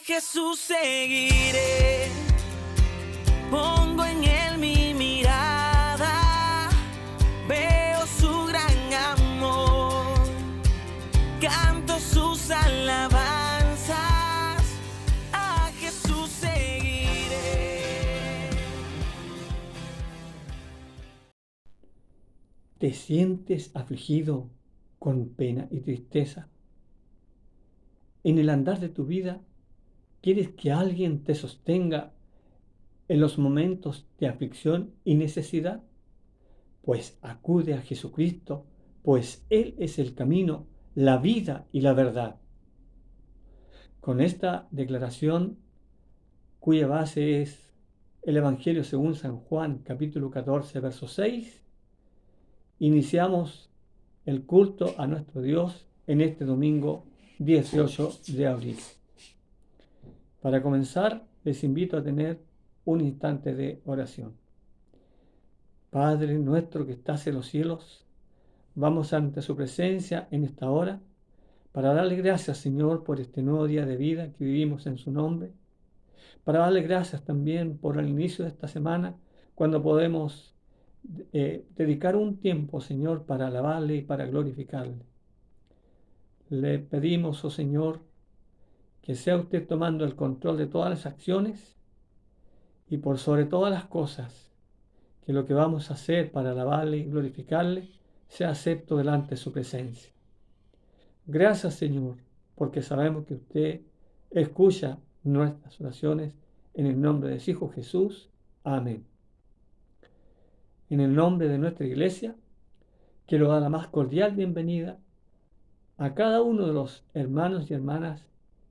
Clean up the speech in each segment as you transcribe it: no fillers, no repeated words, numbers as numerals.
Jesús seguiré, pongo en él mi mirada, veo su gran amor, canto sus alabanzas, a Jesús seguiré. ¿Te sientes afligido con pena y tristeza? En el andar de tu vida, ¿quieres que alguien te sostenga en los momentos de aflicción y necesidad? Pues acude a Jesucristo, pues Él es el camino, la vida y la verdad. Con esta declaración, cuya base es el Evangelio según San Juan, capítulo 14, verso 6, iniciamos el culto a nuestro Dios en este domingo 18 de abril. Para comenzar, les invito a tener un instante de oración. Padre nuestro que estás en los cielos, vamos ante su presencia en esta hora para darle gracias, Señor, por este nuevo día de vida que vivimos en su nombre, para darle gracias también por el inicio de esta semana, cuando podemos dedicar un tiempo, Señor, para alabarle y para glorificarle. Le pedimos, oh Señor, que sea usted tomando el control de todas las acciones y por sobre todas las cosas, que lo que vamos a hacer para alabarle y glorificarle sea acepto delante de su presencia. Gracias, Señor, porque sabemos que usted escucha nuestras oraciones en el nombre de su Hijo Jesús. Amén. En el nombre de nuestra iglesia, quiero dar la más cordial bienvenida a cada uno de los hermanos y hermanas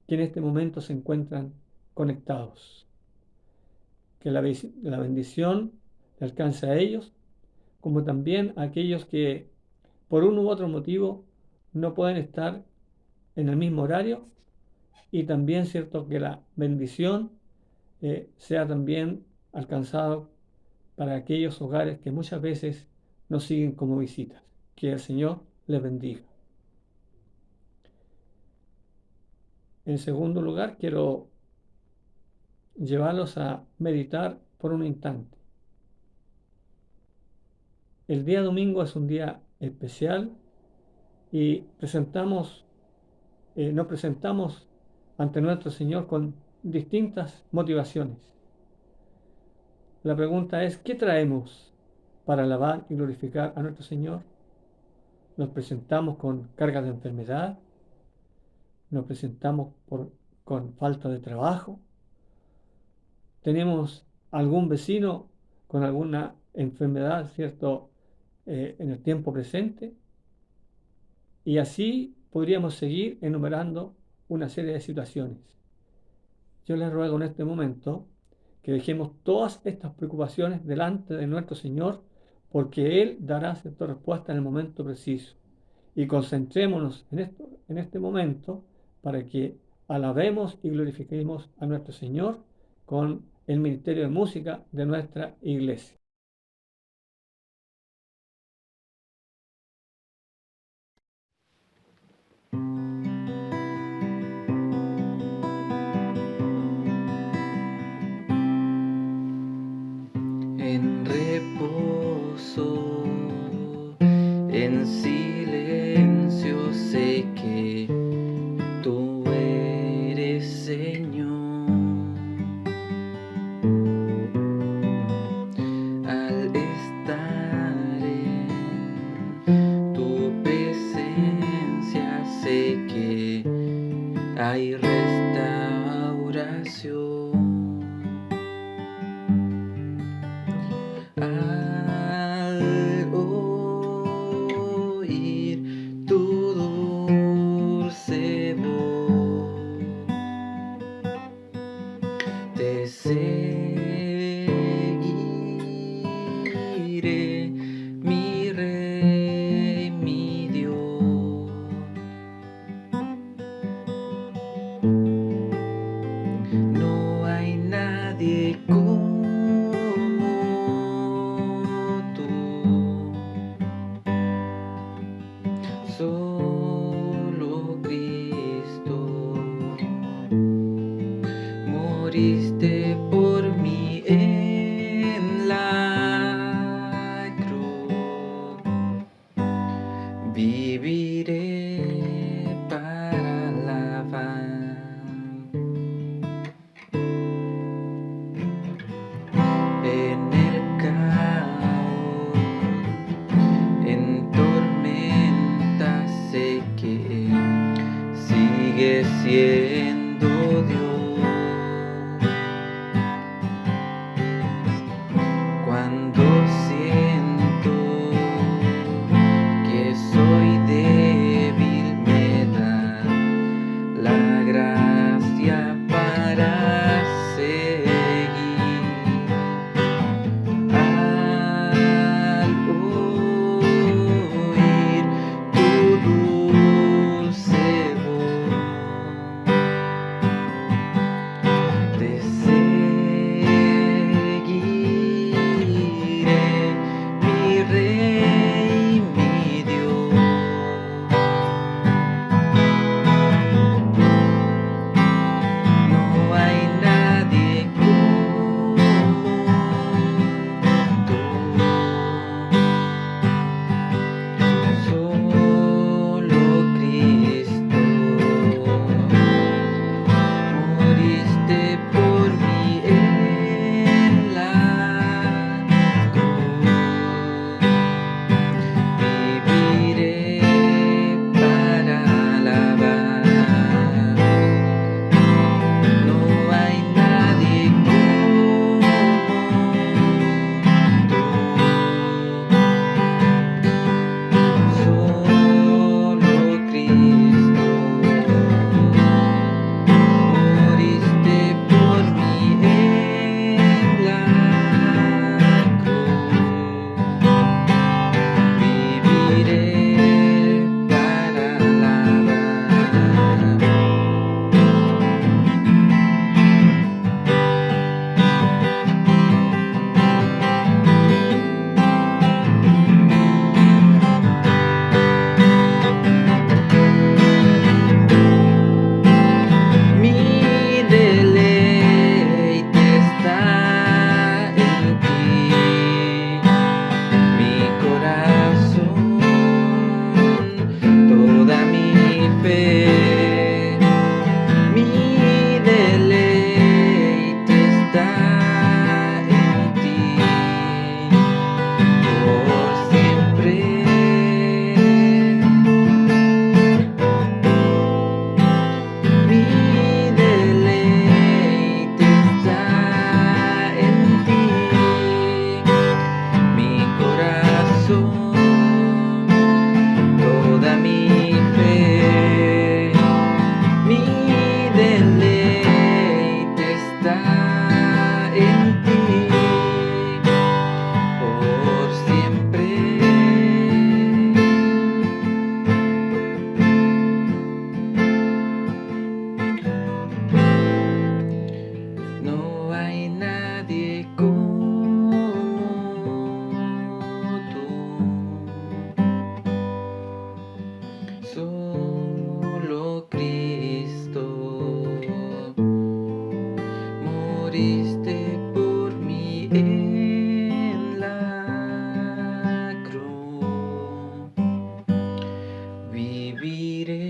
que en este momento se encuentran conectados. Que la bendición le alcance a ellos, como también a aquellos que por uno u otro motivo no pueden estar en el mismo horario, y también cierto que la bendición sea también alcanzado para aquellos hogares que muchas veces nos siguen como visitas. Que el Señor les bendiga. En segundo lugar, quiero llevarlos a meditar por un instante. El día domingo es un día especial y nos presentamos ante nuestro Señor con distintas motivaciones. La pregunta es, ¿qué traemos para alabar y glorificar a nuestro Señor? Nos presentamos con cargas de enfermedad, nos presentamos con falta de trabajo, tenemos algún vecino con alguna enfermedad, ¿cierto?, en el tiempo presente, y así podríamos seguir enumerando una serie de situaciones. Yo les ruego en este momento que dejemos todas estas preocupaciones delante de nuestro Señor, porque Él dará cierta respuesta en el momento preciso. Y concentrémonos en este momento para que alabemos y glorifiquemos a nuestro Señor con el ministerio de música de nuestra iglesia. En reposo, en silencio sé que tú eres Señor. Al estar en tu presencia sé que hay restauración. Al oír tu dulce voz, te seguiré, mi Rey, mi Dios. No hay moriste por mí en la cruz. Viviré para alabar. En el caos, en tormenta, sé que sigue siendo Dios. Cuando siento que soy débil, me da la gracia para seguir. Al oír tu dulce voz, te seguiré, mi Rey, mi Dios. No hay nadie como tú. Solo Cristo, moriste por mí en la cruz. Viviré para alabar. No hay nadie como tú. Solo Cristo, moriste por mí en la cruz. Viviré para alabar. Mi deleite está en ti, mi corazón, toda mi fe. Mi deleite está en ti, por siempre. Mi deleite está en ti, mi corazón, toda mi fe. Mi deleite está en ti, por siempre. No hay nadie como tú. Solo Cristo, moriste por mí en la cruz. Viviré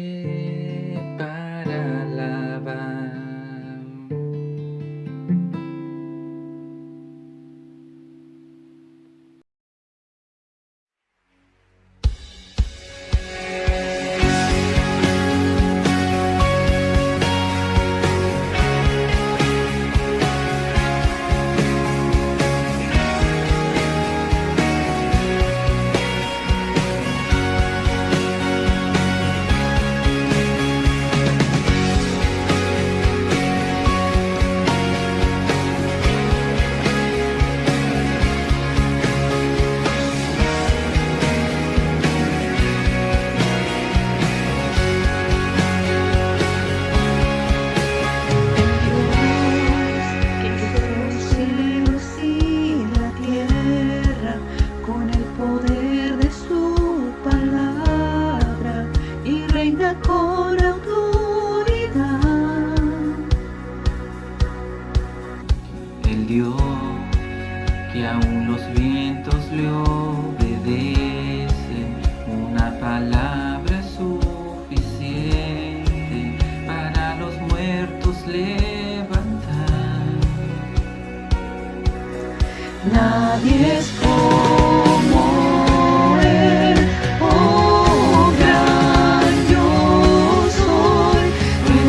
para alabar. Dios que aún los vientos le obedecen. Una palabra es suficiente para los muertos levantar. Nadie es como Él, oh gran yo soy.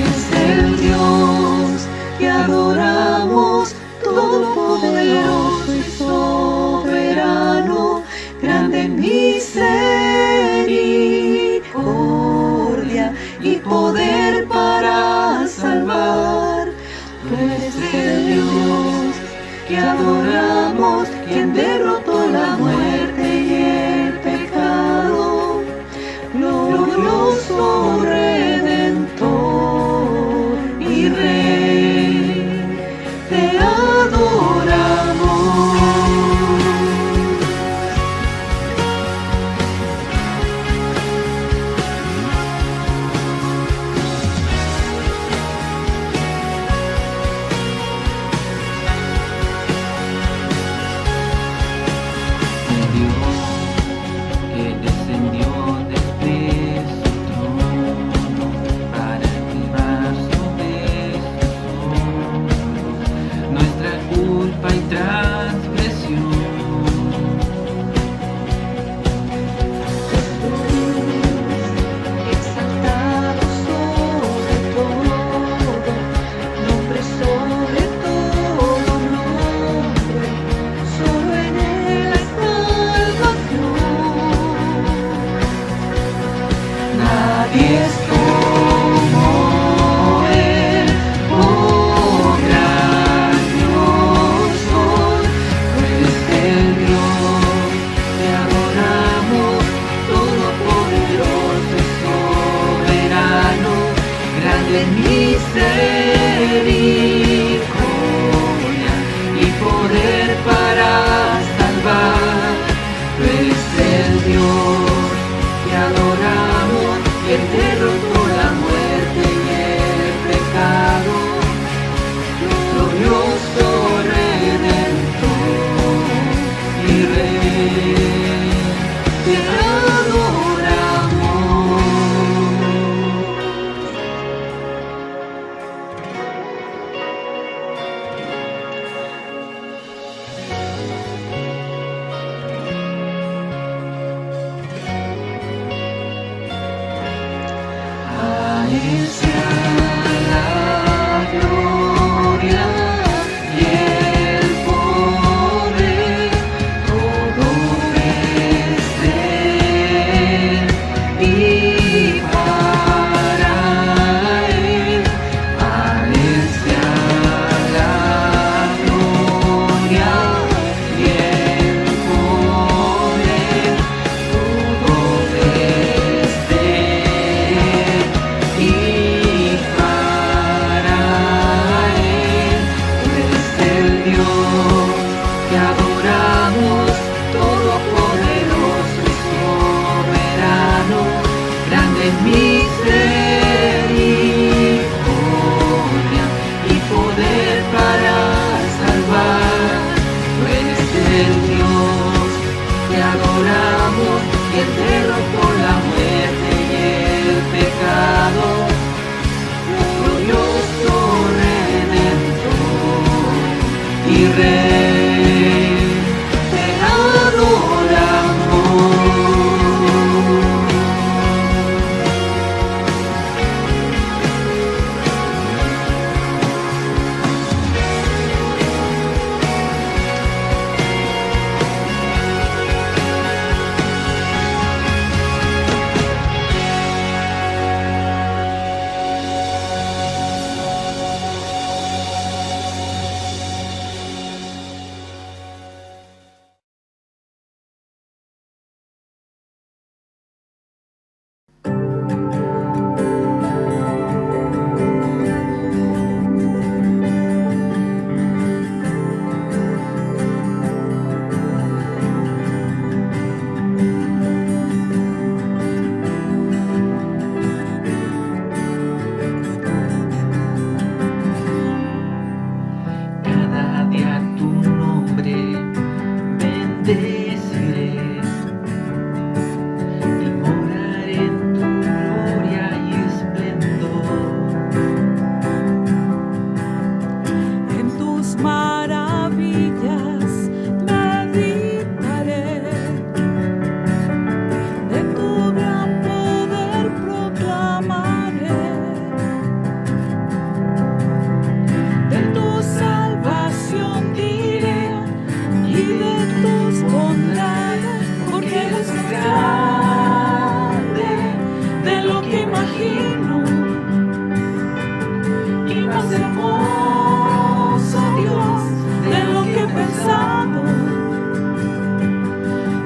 Es el Dios que adoramos, todopoderoso y soberano, grande en misericordia y poder para salvar. Tú eres el Dios que adoramos, quien derrotó la muerte y el pecado, glorioso Redentor y Rey, te adoramos. Un Dios que descendió desde su trono para llevar sobre sus hombros nuestra culpa y transgresión. Exaltado sobre todo, nombre sobre todo nombre, solo en Él hay salvación. Nadie es como Él, oh gran Dios soy. Tú eres el Dios que adoramos, todopoderoso y soberano, grande en misericordia y poder para salvar. Tú eres el Dios que adoramos, quien derrotó la muerte y el pecado, glorioso Redentor y Rey, te adoramos. A Él sea la gloria y el poder, todo es de Él y para Él. A Él sea la gloria y el poder, todo es de Él y para Él. Tú eres el Dios que adoramos, todopoderoso y soberano, grande en misericordia y poder para salvar. Tú eres el Dios que adoramos, quien derrotó la muerte y el pecado, glorioso Redentor y Rey, te adoramos. hermoso, Dios, de lo que he pensado.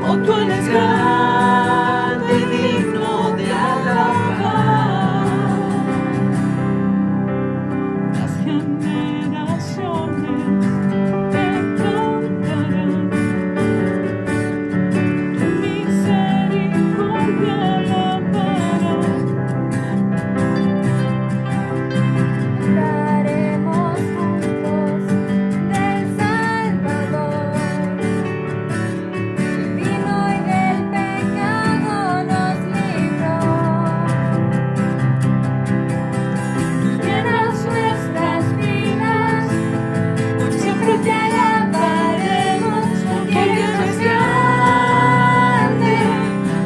Oh, tú eres grande y digno de alabar. Las generaciones te cantarán tu misericordia alabarán. Cantaremos juntos del Salvador. Vino y del pecado nos libró. Llenas nuestras vidas, por siempre te alabaremos, porque eres más grande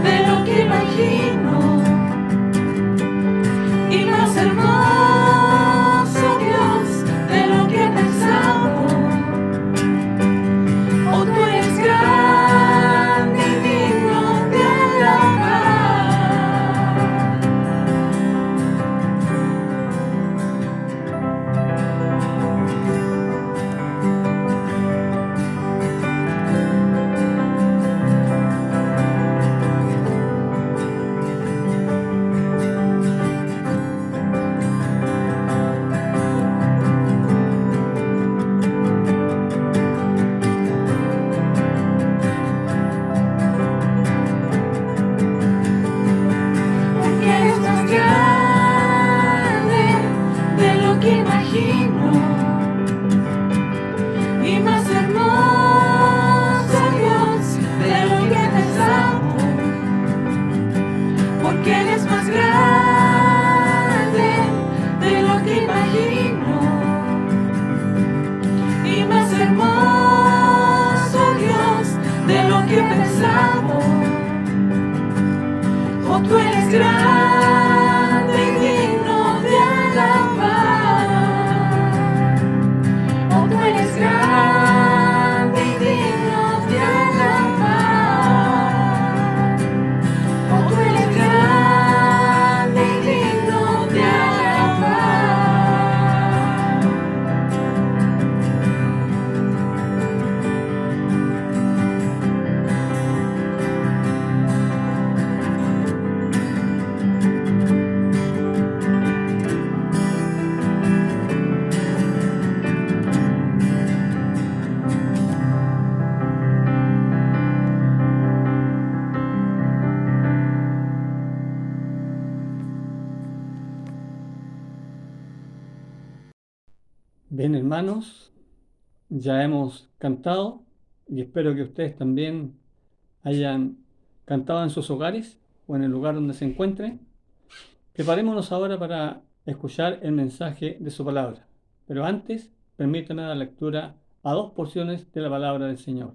de lo que imagino y más hermoso, Dios, de lo que he pensado. Oh, tú eres grande y digno de alabar. Porque eres más grande de lo que imagino y más hermoso, Dios, de lo que he pensado. Porque eres más grande de lo que imagino y más hermoso, Dios, de lo que he pensado. Oh, tú eres grande y digno de alabar. Oh, tú eres grande y digno de alabar. Oh, tú eres grande y digno de alabar. Bien, hermanos, ya hemos cantado y espero que ustedes también hayan cantado en sus hogares o en el lugar donde se encuentren. Preparémonos ahora para escuchar el mensaje de su palabra. Pero antes, permítanme dar lectura a dos porciones de la palabra del Señor.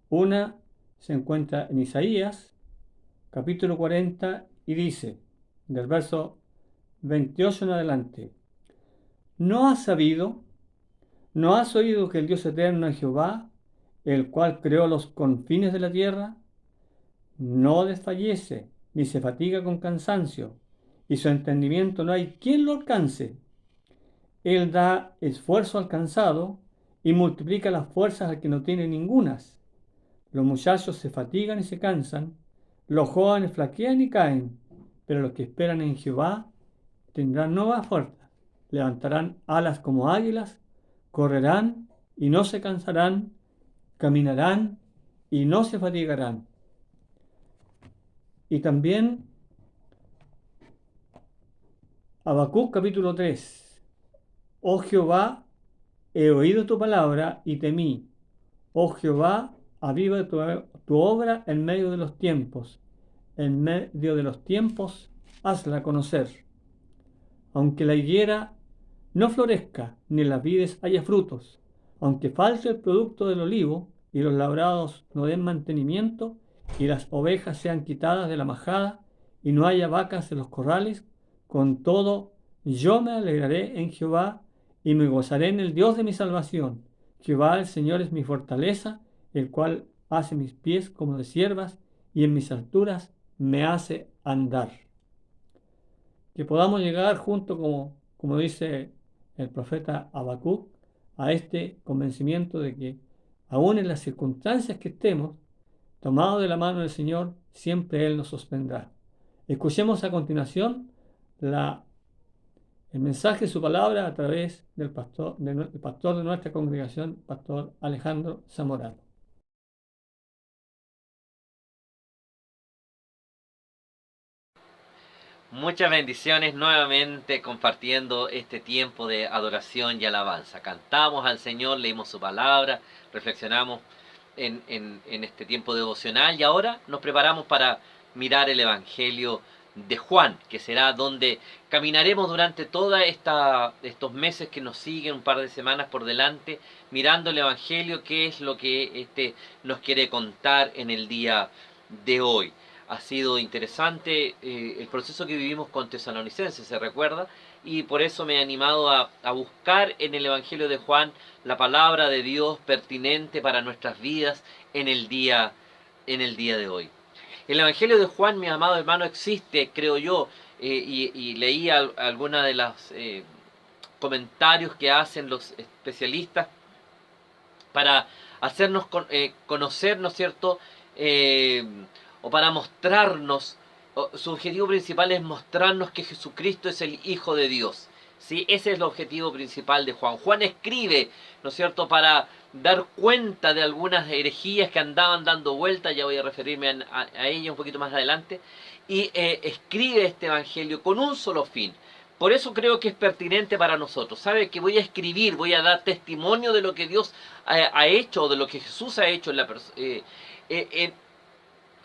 Una se encuentra en Isaías, capítulo 40, y dice, del verso 28 en adelante: ¿No has sabido, no has oído que el Dios eterno es Jehová, el cual creó los confines de la tierra? No desfallece, ni se fatiga con cansancio, y su entendimiento no hay quien lo alcance. Él da esfuerzo al cansado y multiplica las fuerzas al que no tiene ningunas. Los muchachos se fatigan y se cansan, los jóvenes flaquean y caen, pero los que esperan en Jehová tendrán nuevas fuerzas, levantarán alas como águilas, correrán y no se cansarán, caminarán y no se fatigarán. Y también Habacuc capítulo 3. Oh Jehová, he oído tu palabra y temí. Oh Jehová, aviva tu obra en medio de los tiempos. En medio de los tiempos, hazla conocer. Aunque la higuera no florezca, ni en las vides haya frutos, aunque falte el producto del olivo, y los labrados no den mantenimiento, y las ovejas sean quitadas de la majada, y no haya vacas en los corrales, con todo yo me alegraré en Jehová, y me gozaré en el Dios de mi salvación. Jehová el Señor es mi fortaleza, el cual hace mis pies como de ciervas, y en mis alturas me hace andar. Que podamos llegar junto, como dice el profeta Habacuc a este convencimiento de que aún en las circunstancias que estemos, tomados de la mano del Señor, siempre Él nos sostendrá. Escuchemos a continuación el mensaje de su palabra a través del pastor de nuestra congregación, Pastor Alejandro Zamorano. Muchas bendiciones nuevamente compartiendo este tiempo de adoración y alabanza. Cantamos al Señor, leímos su palabra, reflexionamos en este tiempo devocional y ahora nos preparamos para mirar el Evangelio de Juan, que será donde caminaremos durante todos estos meses que nos siguen, un par de semanas por delante, mirando el Evangelio, qué es lo que nos quiere contar en el día de hoy. Ha sido interesante el proceso que vivimos con Tesalonicenses, se recuerda, y por eso me he animado a buscar en el Evangelio de Juan la palabra de Dios pertinente para nuestras vidas en el día de hoy. El Evangelio de Juan, mi amado hermano, existe, creo yo, y leí algunos de los comentarios que hacen los especialistas para hacernos conocer, ¿no es cierto?, o para mostrarnos, su objetivo principal es mostrarnos que Jesucristo es el Hijo de Dios. ¿Sí? Ese es el objetivo principal de Juan. Juan escribe, ¿no es cierto?, para dar cuenta de algunas herejías que andaban dando vueltas, ya voy a referirme a ellas un poquito más adelante, y escribe este Evangelio con un solo fin. Por eso creo que es pertinente para nosotros. ¿Sabe? Que voy a escribir, voy a dar testimonio de lo que Dios ha hecho, de lo que Jesús ha hecho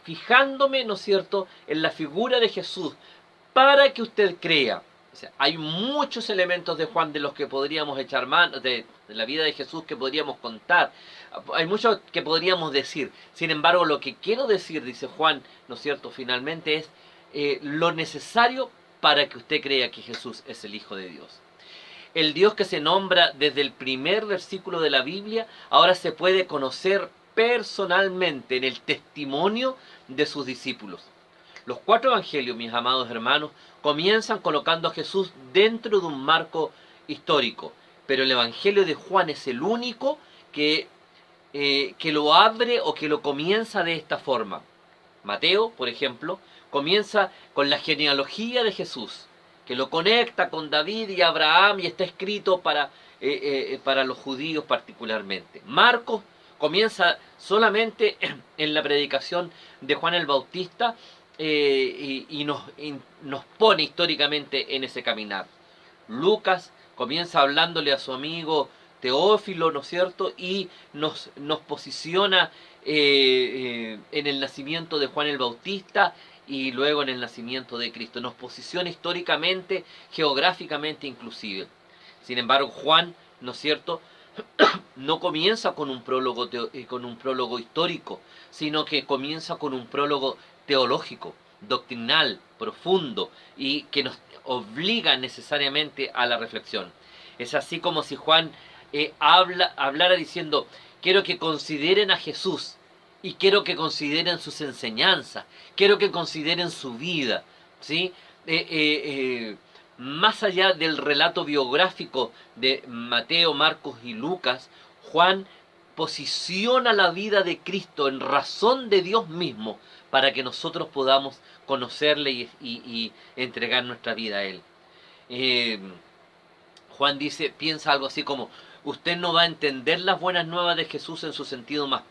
fijándome, ¿no es cierto?, en la figura de Jesús, para que usted crea. O sea, hay muchos elementos de Juan de los que podríamos echar mano, de la vida de Jesús que podríamos contar. Hay mucho que podríamos decir. Sin embargo, lo que quiero decir, dice Juan, ¿no es cierto?, finalmente es lo necesario para que usted crea que Jesús es el Hijo de Dios. El Dios que se nombra desde el primer versículo de la Biblia, ahora se puede conocer personalmente en el testimonio de sus discípulos. Los 4 evangelios, mis amados hermanos, comienzan colocando a Jesús dentro de un marco histórico, pero el Evangelio de Juan es el único que lo abre o que lo comienza de esta forma. Mateo, por ejemplo, comienza con la genealogía de Jesús, que lo conecta con David y Abraham y está escrito para los judíos particularmente. Marcos comienza solamente en la predicación de Juan el Bautista y nos pone históricamente en ese caminar. Lucas comienza hablándole a su amigo Teófilo, ¿no es cierto?, y nos posiciona en el nacimiento de Juan el Bautista y luego en el nacimiento de Cristo. Nos posiciona históricamente, geográficamente inclusive. Sin embargo, Juan, ¿no es cierto?, no comienza con un prólogo histórico, sino que comienza con un prólogo teológico, doctrinal, profundo y que nos obliga necesariamente a la reflexión. Es así como si Juan hablara diciendo: quiero que consideren a Jesús y quiero que consideren sus enseñanzas, quiero que consideren su vida, ¿sí? Más allá del relato biográfico de Mateo, Marcos y Lucas, Juan posiciona la vida de Cristo en razón de Dios mismo para que nosotros podamos conocerle y entregar nuestra vida a Él. Juan piensa algo así como: usted no va a entender las buenas nuevas de Jesús en su sentido más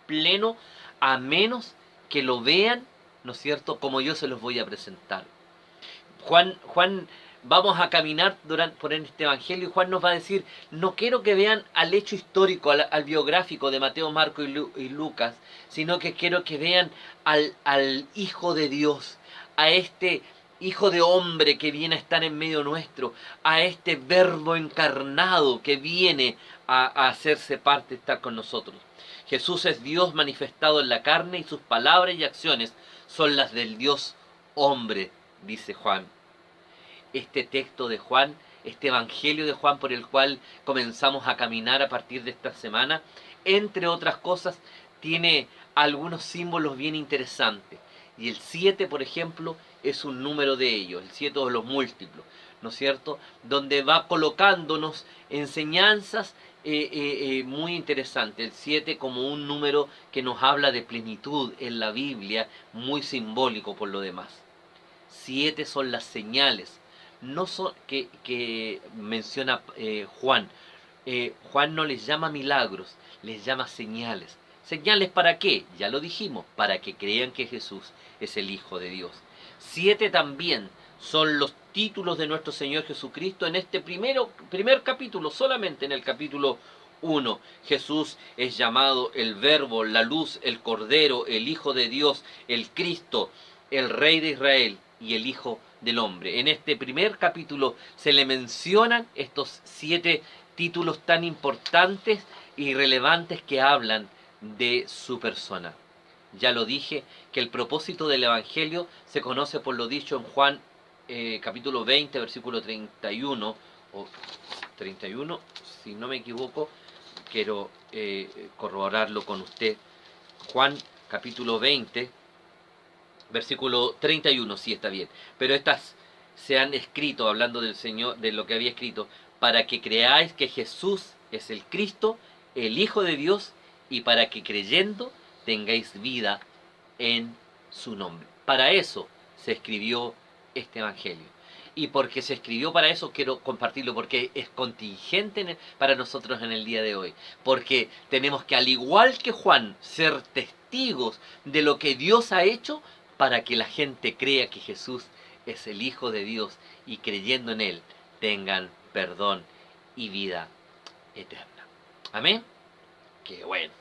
pleno a menos que lo vean, ¿no es cierto?, como yo se los voy a presentar. Juan, vamos a caminar por este evangelio y Juan nos va a decir: no quiero que vean al hecho histórico, al biográfico de Mateo, Marcos y Lucas, sino que quiero que vean al Hijo de Dios, a este Hijo de hombre que viene a estar en medio nuestro, a este Verbo encarnado que viene a hacerse parte, estar con nosotros. Jesús es Dios manifestado en la carne y sus palabras y acciones son las del Dios hombre, dice Juan. Este texto de Juan, este evangelio de Juan por el cual comenzamos a caminar a partir de esta semana, entre otras cosas, tiene algunos símbolos bien interesantes. Y el 7, por ejemplo, es un número de ellos, el 7 de los múltiplos. ¿no es cierto?, donde va colocándonos enseñanzas muy interesantes. El 7 como un número que nos habla de plenitud en la Biblia, muy simbólico por lo demás. 7 son las señales no son, que menciona Juan. Juan no les llama milagros, les llama señales. ¿Señales para qué? Ya lo dijimos, para que crean que Jesús es el Hijo de Dios. 7 también son los títulos de nuestro Señor Jesucristo en este primer capítulo, solamente en el capítulo 1. Jesús es llamado el Verbo, la luz, el Cordero, el Hijo de Dios, el Cristo, el Rey de Israel y el Hijo del Hombre. En este primer capítulo se le mencionan estos 7 títulos tan importantes y relevantes que hablan de su persona. Ya lo dije, que el propósito del Evangelio se conoce por lo dicho en Juan capítulo 20, versículo 31, o 31, si no me equivoco, quiero corroborarlo con usted. Juan capítulo 20, versículo 31, sí está bien. Pero estas se han escrito, hablando del Señor, de lo que había escrito, para que creáis que Jesús es el Cristo, el Hijo de Dios, y para que creyendo tengáis vida en su nombre. Para eso se escribió este Evangelio. Y porque se escribió para eso, quiero compartirlo, porque es contingente para nosotros en el día de hoy. Porque tenemos que, al igual que Juan, ser testigos de lo que Dios ha hecho para que la gente crea que Jesús es el Hijo de Dios y creyendo en Él tengan perdón y vida eterna. Amén. Qué bueno.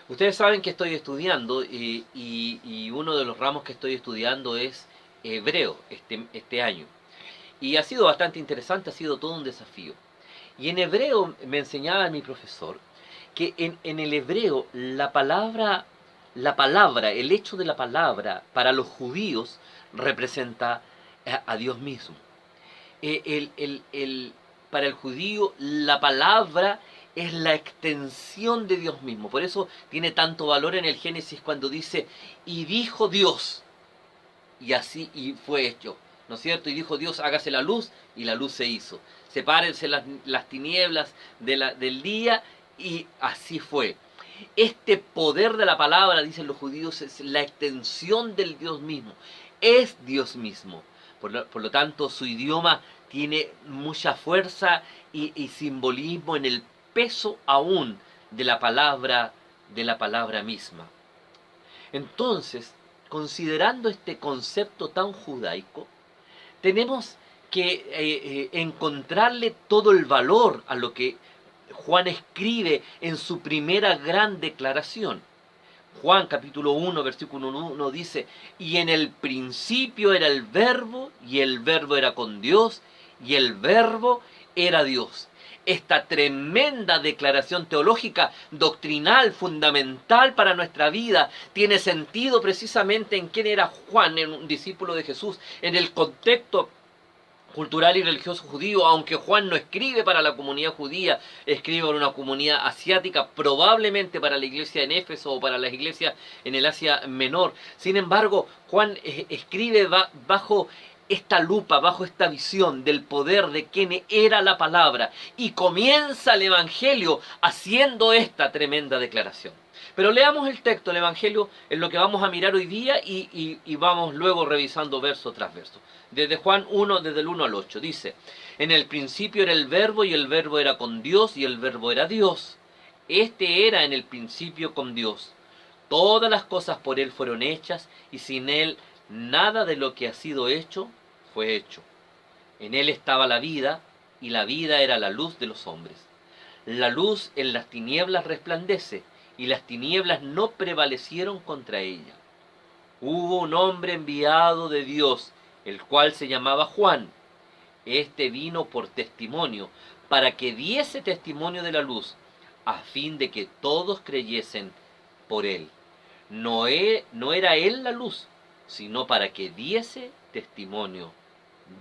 Ustedes saben que estoy estudiando y uno de los ramos que estoy estudiando es hebreo este año. Y ha sido bastante interesante, ha sido todo un desafío. Y en hebreo me enseñaba mi profesor que en el hebreo la palabra, el hecho de la palabra para los judíos representa a Dios mismo. Para el judío la palabra es la extensión de Dios mismo. Por eso tiene tanto valor en el Génesis cuando dice, y dijo Dios, y así y fue hecho, ¿no es cierto? Y dijo Dios, hágase la luz, y la luz se hizo. Sepárense las tinieblas del día, y así fue. Este poder de la palabra, dicen los judíos, es la extensión del Dios mismo. Es Dios mismo. Por lo tanto, su idioma tiene mucha fuerza y simbolismo en el peso aún de la palabra misma. Entonces, considerando este concepto tan judaico, tenemos que encontrarle todo el valor a lo que Juan escribe en su primera gran declaración. Juan capítulo 1, versículo 1 dice, y en el principio era el Verbo, y el Verbo era con Dios, y el Verbo era Dios. Esta tremenda declaración teológica, doctrinal, fundamental para nuestra vida, tiene sentido precisamente en quién era Juan, en un discípulo de Jesús, en el contexto cultural y religioso judío, aunque Juan no escribe para la comunidad judía, escribe para una comunidad asiática, probablemente para la iglesia en Éfeso o para las iglesias en el Asia Menor. Sin embargo, Juan escribe bajo esta lupa, bajo esta visión del poder de quién era la palabra, y comienza el Evangelio haciendo esta tremenda declaración. Pero leamos el texto, el Evangelio, es lo que vamos a mirar hoy día y vamos luego revisando verso tras verso. Desde Juan 1, desde el 1 al 8, dice, en el principio era el Verbo, y el Verbo era con Dios, y el Verbo era Dios. Este era en el principio con Dios. Todas las cosas por Él fueron hechas, y sin Él nada de lo que ha sido hecho fue hecho. En Él estaba la vida, y la vida era la luz de los hombres. La luz en las tinieblas resplandece, y las tinieblas no prevalecieron contra ella. Hubo un hombre enviado de Dios, el cual se llamaba Juan. Este vino por testimonio, para que diese testimonio de la luz, a fin de que todos creyesen por él. No era él la luz, sino para que diese testimonio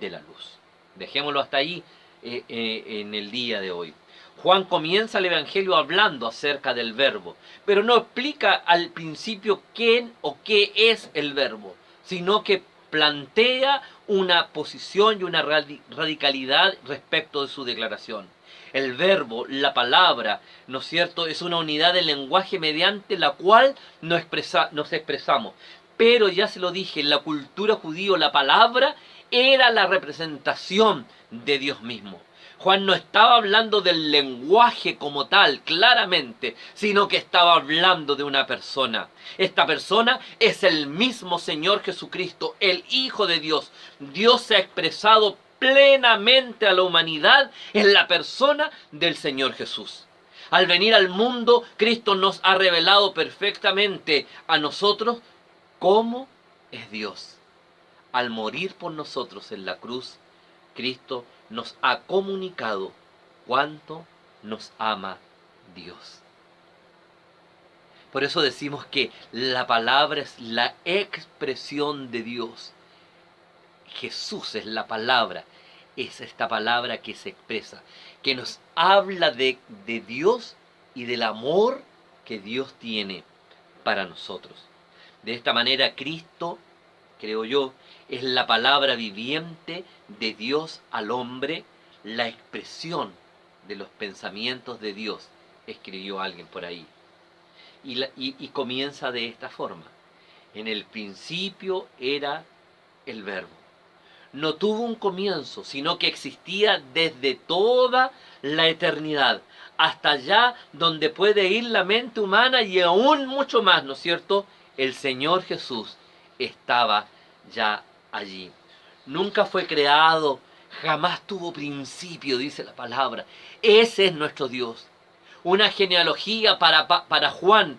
de la luz. Dejémoslo hasta ahí en el día de hoy. Juan comienza el Evangelio hablando acerca del Verbo, pero no explica al principio quién o qué es el Verbo, sino que plantea una posición y una radicalidad respecto de su declaración. El verbo, la palabra, ¿no es cierto?, es una unidad del lenguaje mediante la cual nos expresamos. Pero ya se lo dije, en la cultura judía la palabra era la representación de Dios mismo. Juan no estaba hablando del lenguaje como tal, claramente, sino que estaba hablando de una persona. Esta persona es el mismo Señor Jesucristo, el Hijo de Dios. Dios se ha expresado plenamente a la humanidad en la persona del Señor Jesús. Al venir al mundo, Cristo nos ha revelado perfectamente a nosotros cómo es Dios. Al morir por nosotros en la cruz, Cristo nos ha comunicado cuánto nos ama Dios. Por eso decimos que la palabra es la expresión de Dios. Jesús es la palabra, es esta palabra que se expresa, que nos habla de Dios y del amor que Dios tiene para nosotros. De esta manera Cristo, creo yo, es la palabra viviente de Dios al hombre, la expresión de los pensamientos de Dios, escribió alguien por ahí. Y comienza de esta forma. En el principio era el verbo. No tuvo un comienzo, sino que existía desde toda la eternidad, hasta allá donde puede ir la mente humana y aún mucho más, ¿no es cierto? El Señor Jesús estaba ya allí. Nunca fue creado, jamás tuvo principio, dice la palabra. Ese es nuestro Dios. Una genealogía para Juan,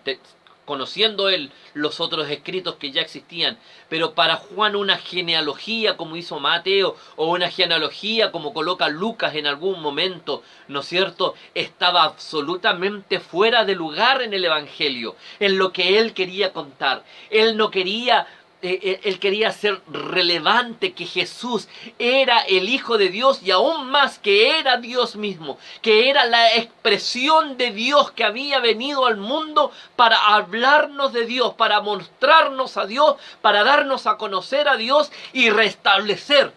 conociendo él los otros escritos que ya existían, pero para Juan una genealogía como hizo Mateo, o una genealogía como coloca Lucas en algún momento, ¿no es cierto?, estaba absolutamente fuera de lugar en el Evangelio, en lo que él quería contar. Él no quería... Él quería ser relevante, que Jesús era el Hijo de Dios y aún más que era Dios mismo, que era la expresión de Dios que había venido al mundo para hablarnos de Dios, para mostrarnos a Dios, para darnos a conocer a Dios y restablecer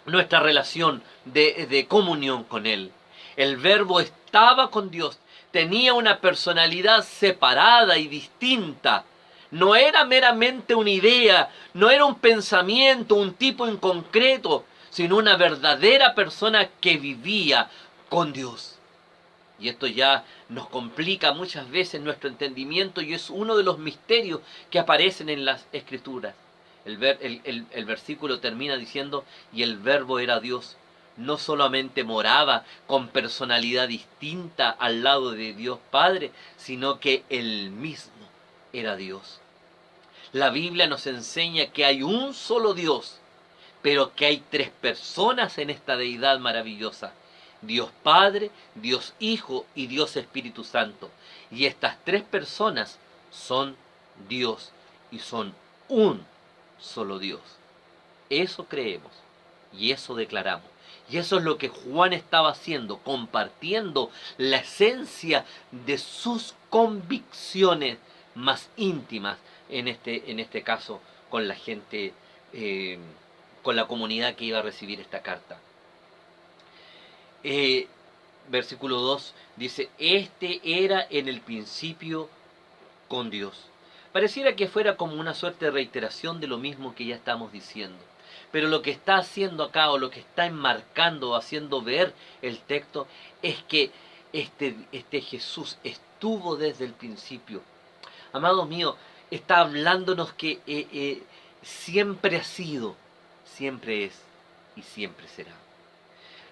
nuestra relación de comunión con Él. El Verbo estaba con Dios, tenía una personalidad separada y distinta. No era meramente una idea, no era un pensamiento, un tipo en concreto, sino una verdadera persona que vivía con Dios. Y esto ya nos complica muchas veces nuestro entendimiento y es uno de los misterios que aparecen en las Escrituras. El versículo termina diciendo, y el Verbo era Dios. No solamente moraba con personalidad distinta al lado de Dios Padre, sino que Él mismo era Dios. La Biblia nos enseña que hay un solo Dios, pero que hay tres personas en esta deidad maravillosa. Dios Padre, Dios Hijo y Dios Espíritu Santo. Y estas tres personas son Dios y son un solo Dios. Eso creemos y eso declaramos. Y eso es lo que Juan estaba haciendo, compartiendo la esencia de sus convicciones más íntimas, en este caso con la gente, con la comunidad que iba a recibir esta carta. Versículo 2 dice, este era en el principio con Dios. Pareciera que fuera como una suerte de reiteración de lo mismo que ya estamos diciendo. Pero lo que está haciendo acá, o lo que está enmarcando o haciendo ver el texto, es que este Jesús estuvo desde el principio. Amados míos, está hablándonos que siempre ha sido, siempre es y siempre será.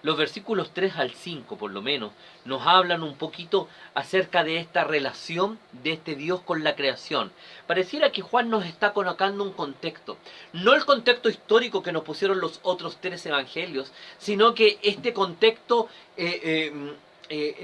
Los versículos 3 al 5, por lo menos, nos hablan un poquito acerca de esta relación de este Dios con la creación. Pareciera que Juan nos está colocando un contexto. No el contexto histórico que nos pusieron los otros tres evangelios, sino que este contexto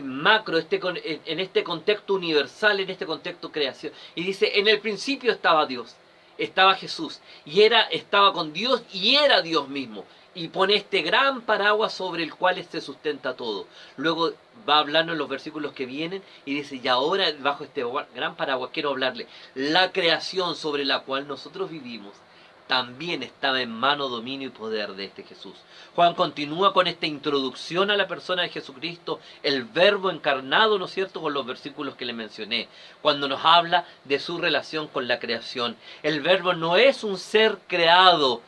macro, en este contexto universal, en este contexto creación. Y dice, en el principio estaba Dios, estaba Jesús, y estaba con Dios y era Dios mismo. Y pone este gran paraguas sobre el cual se sustenta todo. Luego va hablando en los versículos que vienen y dice, y ahora bajo este gran paraguas quiero hablarle. La creación sobre la cual nosotros vivimos también estaba en mano, dominio y poder de este Jesús. Juan continúa con esta introducción a la persona de Jesucristo, el verbo encarnado, ¿no es cierto?, con los versículos que le mencioné, cuando nos habla de su relación con la creación. El verbo no es un ser creado,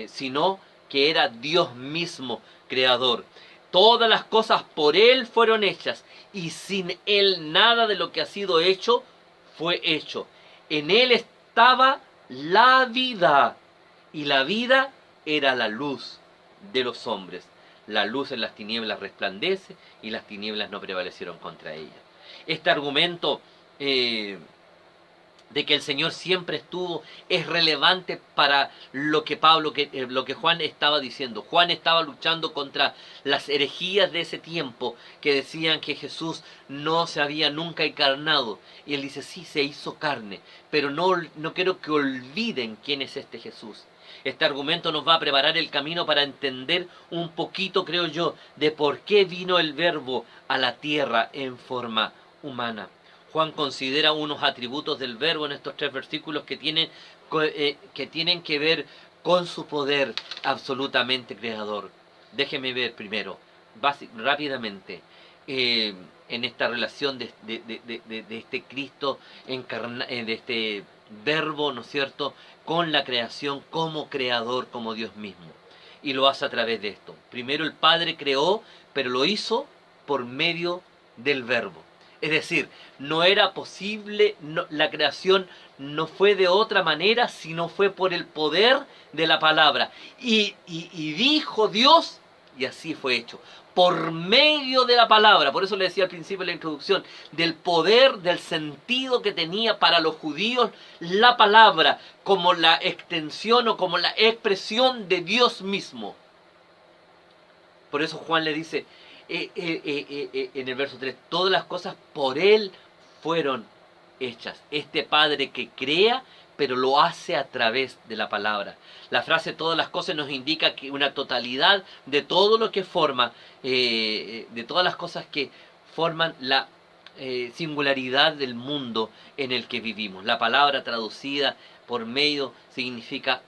sino que era Dios mismo creador. Todas las cosas por Él fueron hechas, y sin Él nada de lo que ha sido hecho fue hecho. En Él estaba la vida, y la vida era la luz de los hombres. La luz en las tinieblas resplandece, y las tinieblas no prevalecieron contra ella. Este argumento de que el Señor siempre estuvo es relevante para lo que Juan estaba diciendo. Juan estaba luchando contra las herejías de ese tiempo que decían que Jesús no se había nunca encarnado. Y él dice, sí, se hizo carne, pero no quiero que olviden quién es este Jesús. Este argumento nos va a preparar el camino para entender un poquito, creo yo, de por qué vino el Verbo a la tierra en forma humana. Juan considera unos atributos del Verbo en estos 3 versículos que tienen que ver con su poder absolutamente creador. Déjeme ver primero, rápidamente, en esta relación de este Cristo de este Verbo, ¿no es cierto?, con la creación como creador, como Dios mismo. Y lo hace a través de esto. Primero el Padre creó, pero lo hizo por medio del Verbo. Es decir, no era posible, la creación no fue de otra manera, sino fue por el poder de la palabra. Y dijo Dios, y así fue hecho. Por medio de la palabra, por eso le decía al principio de la introducción, del poder, del sentido que tenía para los judíos la palabra, como la extensión o como la expresión de Dios mismo. Por eso Juan le dice, en el verso 3, todas las cosas por Él fueron hechas. Este Padre que crea, pero lo hace a través de la palabra. La frase todas las cosas nos indica que una totalidad de todo lo que forma, de todas las cosas que forman la singularidad del mundo en el que vivimos. La palabra traducida por medio significa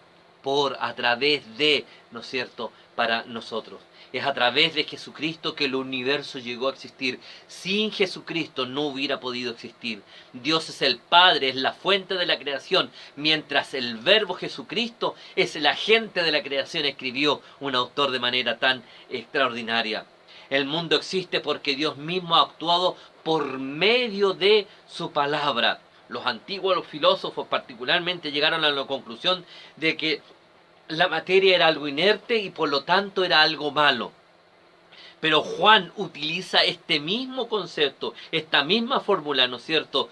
por, a través de, ¿no es cierto?, para nosotros. Es a través de Jesucristo que el universo llegó a existir. Sin Jesucristo no hubiera podido existir. Dios es el Padre, es la fuente de la creación, mientras el Verbo Jesucristo es el agente de la creación, escribió un autor de manera tan extraordinaria. El mundo existe porque Dios mismo ha actuado por medio de su palabra. Los antiguos filósofos particularmente llegaron a la conclusión de que la materia era algo inerte y por lo tanto era algo malo. Pero Juan utiliza este mismo concepto, esta misma fórmula, ¿no es cierto?,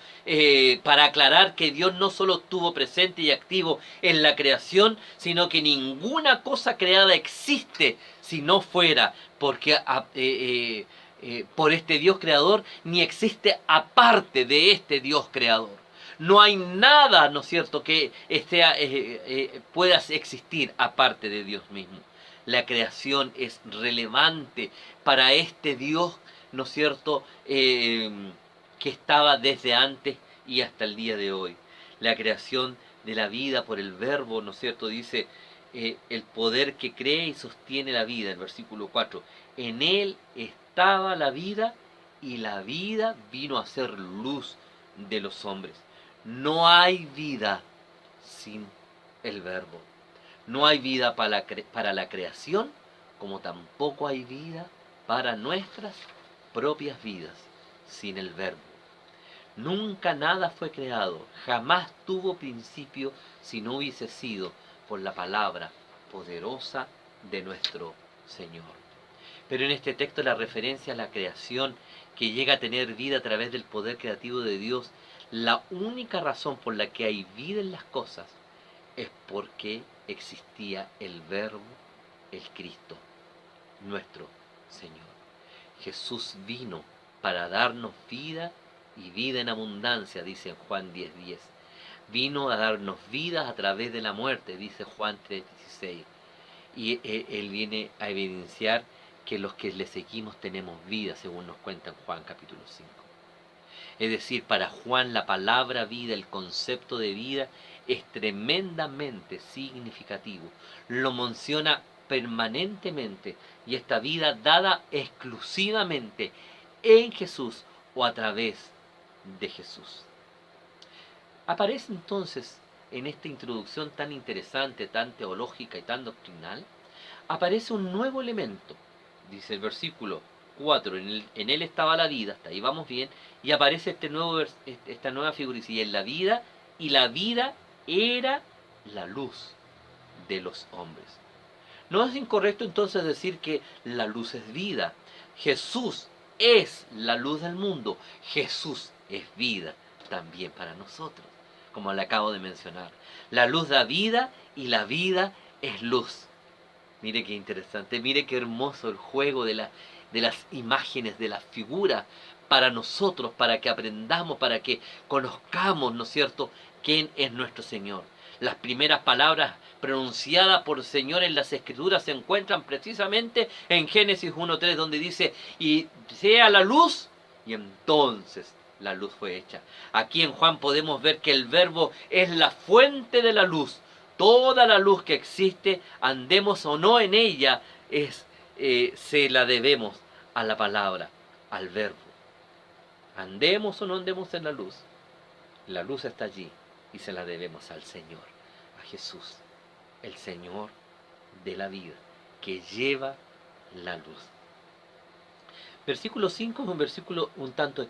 para aclarar que Dios no solo estuvo presente y activo en la creación, sino que ninguna cosa creada existe si no fuera porque por este Dios creador, ni existe aparte de este Dios creador. No hay nada, ¿no es cierto?, que pueda existir aparte de Dios mismo. La creación es relevante para este Dios, ¿no es cierto?, que estaba desde antes y hasta el día de hoy. La creación de la vida por el Verbo, ¿no es cierto?, dice el poder que cree y sostiene la vida, el versículo 4. En él estaba la vida y la vida vino a ser luz de los hombres. No hay vida sin el Verbo. No hay vida para la creación, como tampoco hay vida para nuestras propias vidas sin el Verbo. Nunca nada fue creado, jamás tuvo principio si no hubiese sido por la palabra poderosa de nuestro Señor. Pero en este texto la referencia a la creación que llega a tener vida a través del poder creativo de Dios, la única razón por la que hay vida en las cosas es porque existía el Verbo, el Cristo, nuestro Señor. Jesús vino para darnos vida y vida en abundancia, dice en Juan 10:10. Vino a darnos vida a través de la muerte, dice Juan 3:16. Y Él viene a evidenciar que los que le seguimos tenemos vida, según nos cuenta en Juan capítulo 5. Es decir, para Juan la palabra vida, el concepto de vida, es tremendamente significativo. Lo menciona permanentemente, y esta vida dada exclusivamente en Jesús o a través de Jesús. Aparece entonces en esta introducción tan interesante, tan teológica y tan doctrinal, aparece un nuevo elemento. Dice el versículo 4, en él estaba la vida, hasta ahí vamos bien, y aparece esta nueva figura, y en la vida, y la vida era la luz de los hombres. No es incorrecto entonces decir que la luz es vida. Jesús es la luz del mundo. Jesús es vida también para nosotros, como le acabo de mencionar. La luz da vida y la vida es luz. Mire qué interesante, mire qué hermoso el juego de las imágenes, de las figuras para nosotros, para que aprendamos, para que conozcamos, ¿no es cierto?, quién es nuestro Señor. Las primeras palabras pronunciadas por Señor en las Escrituras se encuentran precisamente en Génesis 1:3, donde dice, y sea la luz, y entonces la luz fue hecha. Aquí en Juan podemos ver que el verbo es la fuente de la luz. Toda la luz que existe, andemos o no en ella, se la debemos a la palabra, al verbo. Andemos o no andemos en la luz está allí y se la debemos al Señor, a Jesús, el Señor de la vida, que lleva la luz. Versículo 5 es un versículo un tanto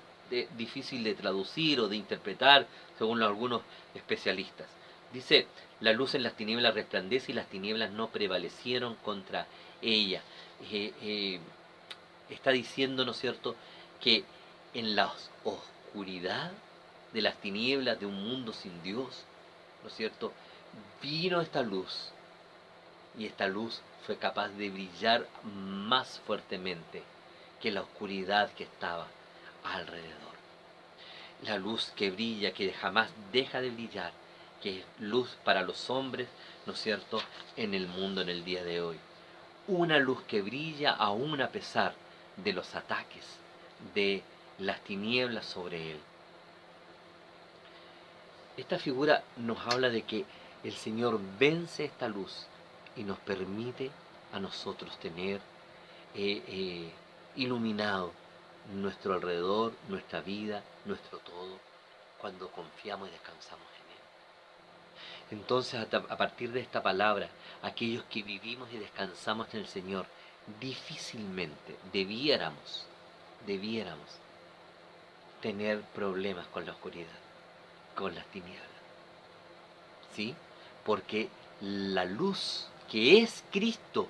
difícil de traducir o de interpretar, según algunos especialistas. Dice, la luz en las tinieblas resplandece y las tinieblas no prevalecieron contra ella. Está diciendo, ¿no es cierto?, que en la oscuridad de las tinieblas de un mundo sin Dios, ¿no es cierto?, vino esta luz, y esta luz fue capaz de brillar más fuertemente que la oscuridad que estaba alrededor. La luz que brilla, que jamás deja de brillar, que es luz para los hombres, ¿no es cierto?, en el mundo en el día de hoy. Una luz que brilla aún a pesar de los ataques, de las tinieblas sobre él. Esta figura nos habla de que el Señor vence esta luz y nos permite a nosotros tener iluminado nuestro alrededor, nuestra vida, nuestro todo, cuando confiamos y descansamos en Él. Entonces, a partir de esta palabra, aquellos que vivimos y descansamos en el Señor, difícilmente debiéramos tener problemas con la oscuridad, con las tinieblas. ¿Sí? Porque la luz que es Cristo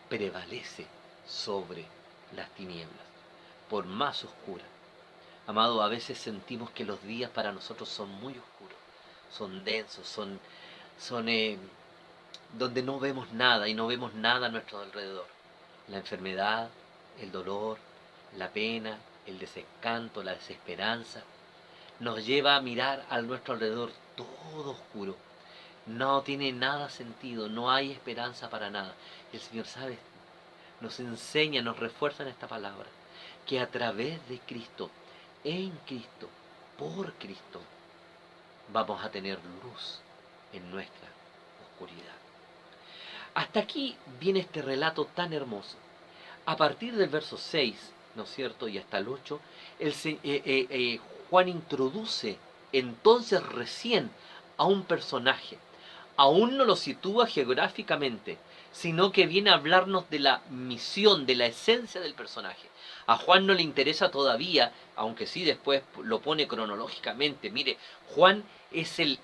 prevalece sobre las tinieblas, por más oscuras. Amado, a veces sentimos que los días para nosotros son muy oscuros, son densos, son donde no vemos nada y no vemos nada a nuestro alrededor. La enfermedad, el dolor, la pena, el desencanto, la desesperanza, nos lleva a mirar a nuestro alrededor todo oscuro. No tiene nada sentido, no hay esperanza para nada. Y el Señor, ¿sabe?, nos enseña, nos refuerza en esta palabra, que a través de Cristo, en Cristo, por Cristo, vamos a tener luz en nuestra oscuridad. Hasta aquí viene este relato tan hermoso. A partir del verso 6, ¿no es cierto?, y hasta el 8, Juan introduce entonces recién a un personaje. Aún no lo sitúa geográficamente, sino que viene a hablarnos de la misión, de la esencia del personaje. A Juan no le interesa todavía, aunque sí después lo pone cronológicamente. Mire, Juan es el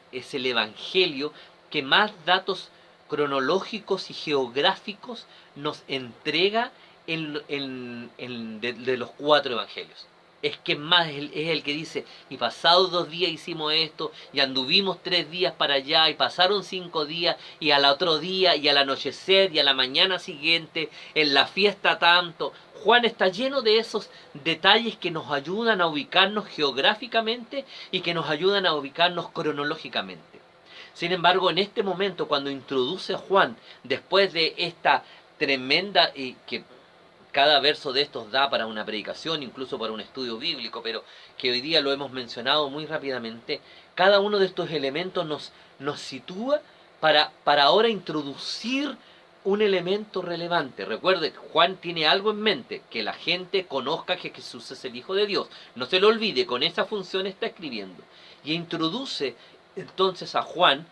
evangelio que más datos cronológicos y geográficos nos entrega de los 4 evangelios. Es que más es el que dice, y pasados 2 días hicimos esto, y anduvimos 3 días para allá, y pasaron 5 días, y al otro día, y al anochecer, y a la mañana siguiente, en la fiesta tanto. Juan está lleno de esos detalles que nos ayudan a ubicarnos geográficamente y que nos ayudan a ubicarnos cronológicamente. Sin embargo, en este momento, cuando introduce a Juan, después de esta tremenda, que cada verso de estos da para una predicación, incluso para un estudio bíblico, pero que hoy día lo hemos mencionado muy rápidamente. Cada uno de estos elementos nos sitúa para ahora introducir un elemento relevante. Recuerde, Juan tiene algo en mente, que la gente conozca que Jesús es el Hijo de Dios. No se lo olvide, con esa función está escribiendo. Y introduce entonces a Juan,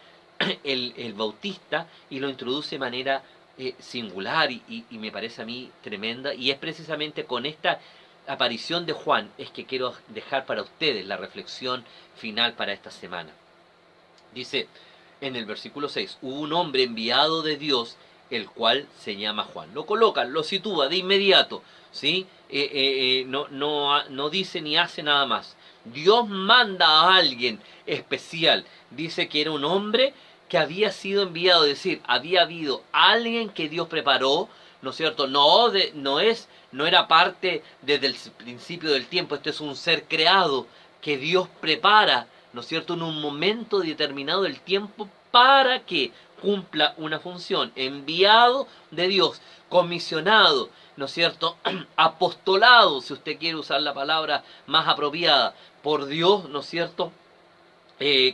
el Bautista, y lo introduce de manera singular y me parece a mí tremenda. Y es precisamente con esta aparición de Juan es que quiero dejar para ustedes la reflexión final para esta semana. Dice en el versículo 6, hubo un hombre enviado de Dios, el cual se llama Juan. Lo coloca, lo sitúa de inmediato, ¿sí? No dice ni hace nada más. Dios manda a alguien especial. Dice que era un hombre que había sido enviado, es decir, había habido alguien que Dios preparó, ¿no es cierto? No era parte desde el principio del tiempo. Este es un ser creado que Dios prepara, ¿no es cierto?, en un momento determinado del tiempo para que cumpla una función. Enviado de Dios, comisionado, ¿no es cierto?, apostolado, si usted quiere usar la palabra más apropiada, por Dios, ¿no es cierto?,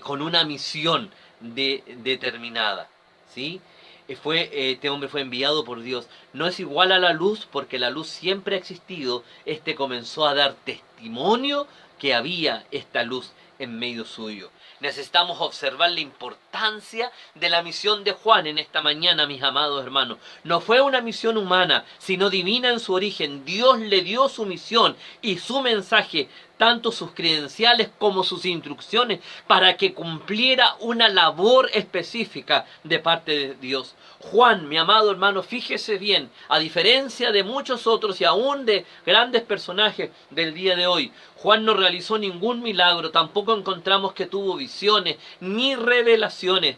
con una misión determinada, ¿sí? Este hombre fue enviado por Dios. No es igual a la luz, porque la luz siempre ha existido. Este comenzó a dar testimonio que había esta luz en medio suyo. Necesitamos observar la importancia de la misión de Juan en esta mañana, mis amados hermanos. No fue una misión humana, sino divina en su origen. Dios le dio su misión y su mensaje, tanto sus credenciales como sus instrucciones, para que cumpliera una labor específica de parte de Dios. Juan, mi amado hermano, fíjese bien, a diferencia de muchos otros y aún de grandes personajes del día de hoy, Juan no realizó ningún milagro, tampoco encontramos que tuvo visiones ni revelaciones,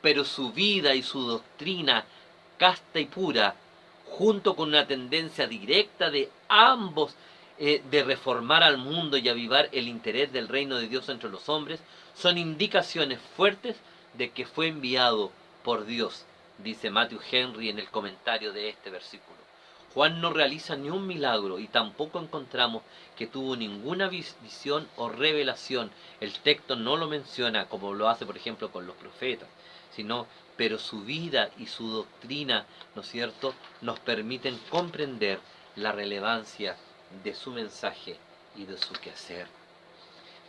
pero su vida y su doctrina casta y pura, junto con una tendencia directa de ambos de reformar al mundo y avivar el interés del reino de Dios entre los hombres, son indicaciones fuertes de que fue enviado por Dios, dice Matthew Henry en el comentario de este versículo. Juan no realiza ni un milagro y tampoco encontramos que tuvo ninguna visión o revelación. El texto no lo menciona como lo hace, por ejemplo, con los profetas, pero su vida y su doctrina, ¿no es cierto?, nos permiten comprender la relevancia de su mensaje y de su quehacer.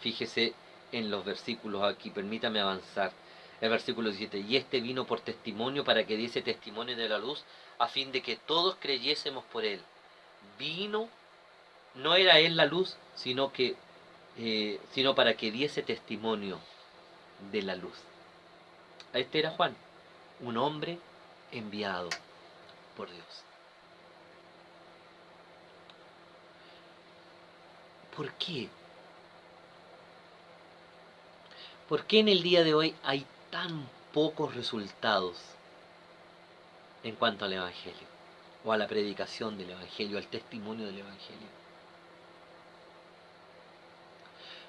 Fíjese en los versículos aquí, permítame avanzar. El versículo 17, y este vino por testimonio para que diese testimonio de la luz, a fin de que todos creyésemos por él. Vino, no era él la luz, sino para que diese testimonio de la luz. Este era Juan, un hombre enviado por Dios. ¿Por qué? ¿Por qué en el día de hoy hay tan pocos resultados en cuanto al Evangelio, o a la predicación del Evangelio, al testimonio del Evangelio?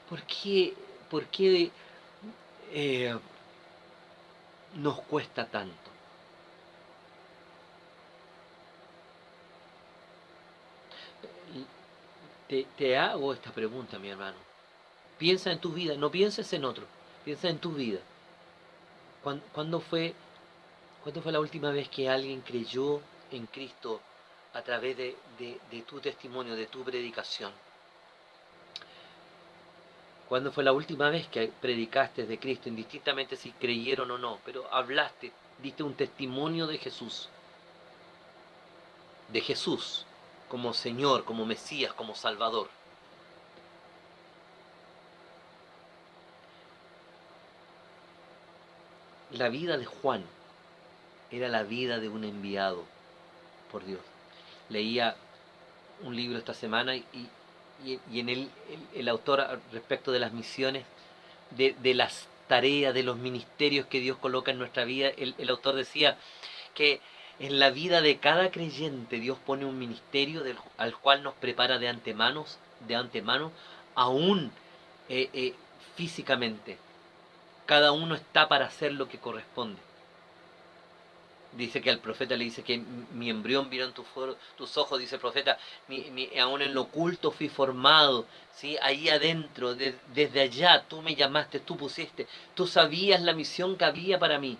¿Por qué nos cuesta tanto? Te hago esta pregunta, mi hermano. Piensa en tu vida, no pienses en otro, piensa en tu vida. ¿Cuándo fue la última vez que alguien creyó en Cristo a través de tu testimonio, de tu predicación? ¿Cuándo fue la última vez que predicaste de Cristo, indistintamente si creyeron o no, pero hablaste, diste un testimonio de Jesús como Señor, como Mesías, como Salvador? La vida de Juan era la vida de un enviado por Dios. Leía un libro esta semana y en él el autor, respecto de las misiones, de las tareas, de los ministerios que Dios coloca en nuestra vida, el autor decía que en la vida de cada creyente Dios pone un ministerio al cual nos prepara de antemano, aún físicamente. Cada uno está para hacer lo que corresponde. Dice que al profeta le dice que mi embrión vieron tus ojos, dice el profeta, aún en lo oculto fui formado, ¿sí? Ahí adentro, desde allá tú me llamaste, tú pusiste, tú sabías la misión que había para mí.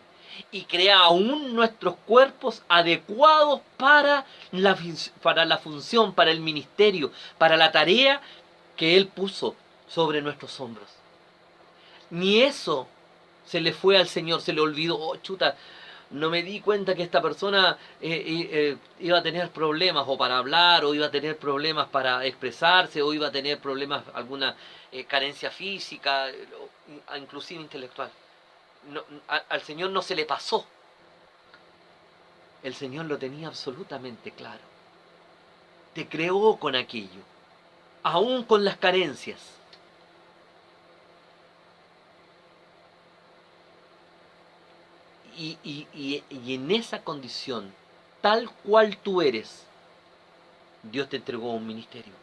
Y crea aún nuestros cuerpos adecuados para la función, para el ministerio, para la tarea que Él puso sobre nuestros hombros. Ni eso se le fue al Señor, se le olvidó, oh chuta, no me di cuenta que esta persona iba a tener problemas o para hablar, o iba a tener problemas para expresarse, o iba a tener problemas, alguna carencia física, inclusive intelectual. No, al Señor no se le pasó. El Señor lo tenía absolutamente claro. Te creó con aquello, aún con las carencias. Y en esa condición, tal cual tú eres, Dios te entregó un ministerio.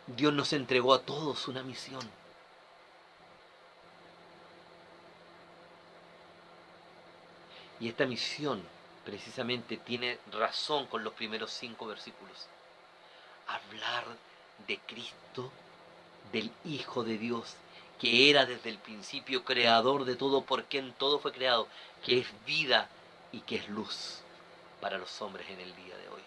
Dios nos entregó a todos una misión. Y esta misión precisamente tiene razón con los primeros 5 versículos. Hablar de Cristo, del Hijo de Dios, que era desde el principio creador de todo, por quien todo fue creado, que es vida y que es luz para los hombres en el día de hoy.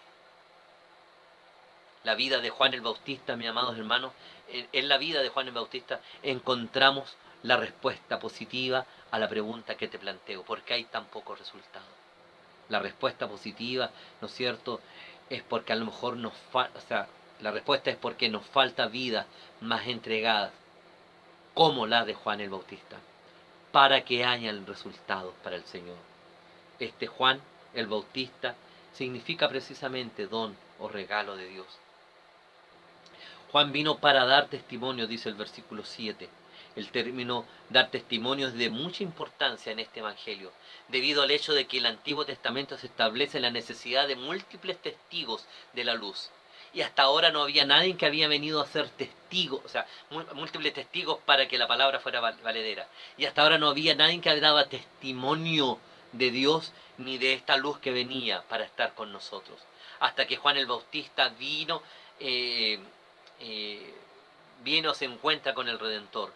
La vida de Juan el Bautista, mis amados hermanos, en la vida de Juan el Bautista encontramos la respuesta positiva a la pregunta que te planteo: ¿por qué hay tan pocos resultados? La respuesta positiva, ¿no es cierto?, es porque a lo mejor la respuesta es porque nos falta vidas más entregadas, como la de Juan el Bautista, para que hayan resultados para el Señor. Este Juan el Bautista significa precisamente don o regalo de Dios. Juan vino para dar testimonio, dice el versículo 7. El término dar testimonio es de mucha importancia en este evangelio, debido al hecho de que el Antiguo Testamento se establece la necesidad de múltiples testigos de la luz. Y hasta ahora no había nadie que había venido a ser testigo, o sea, múltiples testigos para que la palabra fuera valedera. Y hasta ahora no había nadie que daba testimonio de Dios ni de esta luz que venía para estar con nosotros. Hasta que Juan el Bautista vino, se encuentra con el Redentor.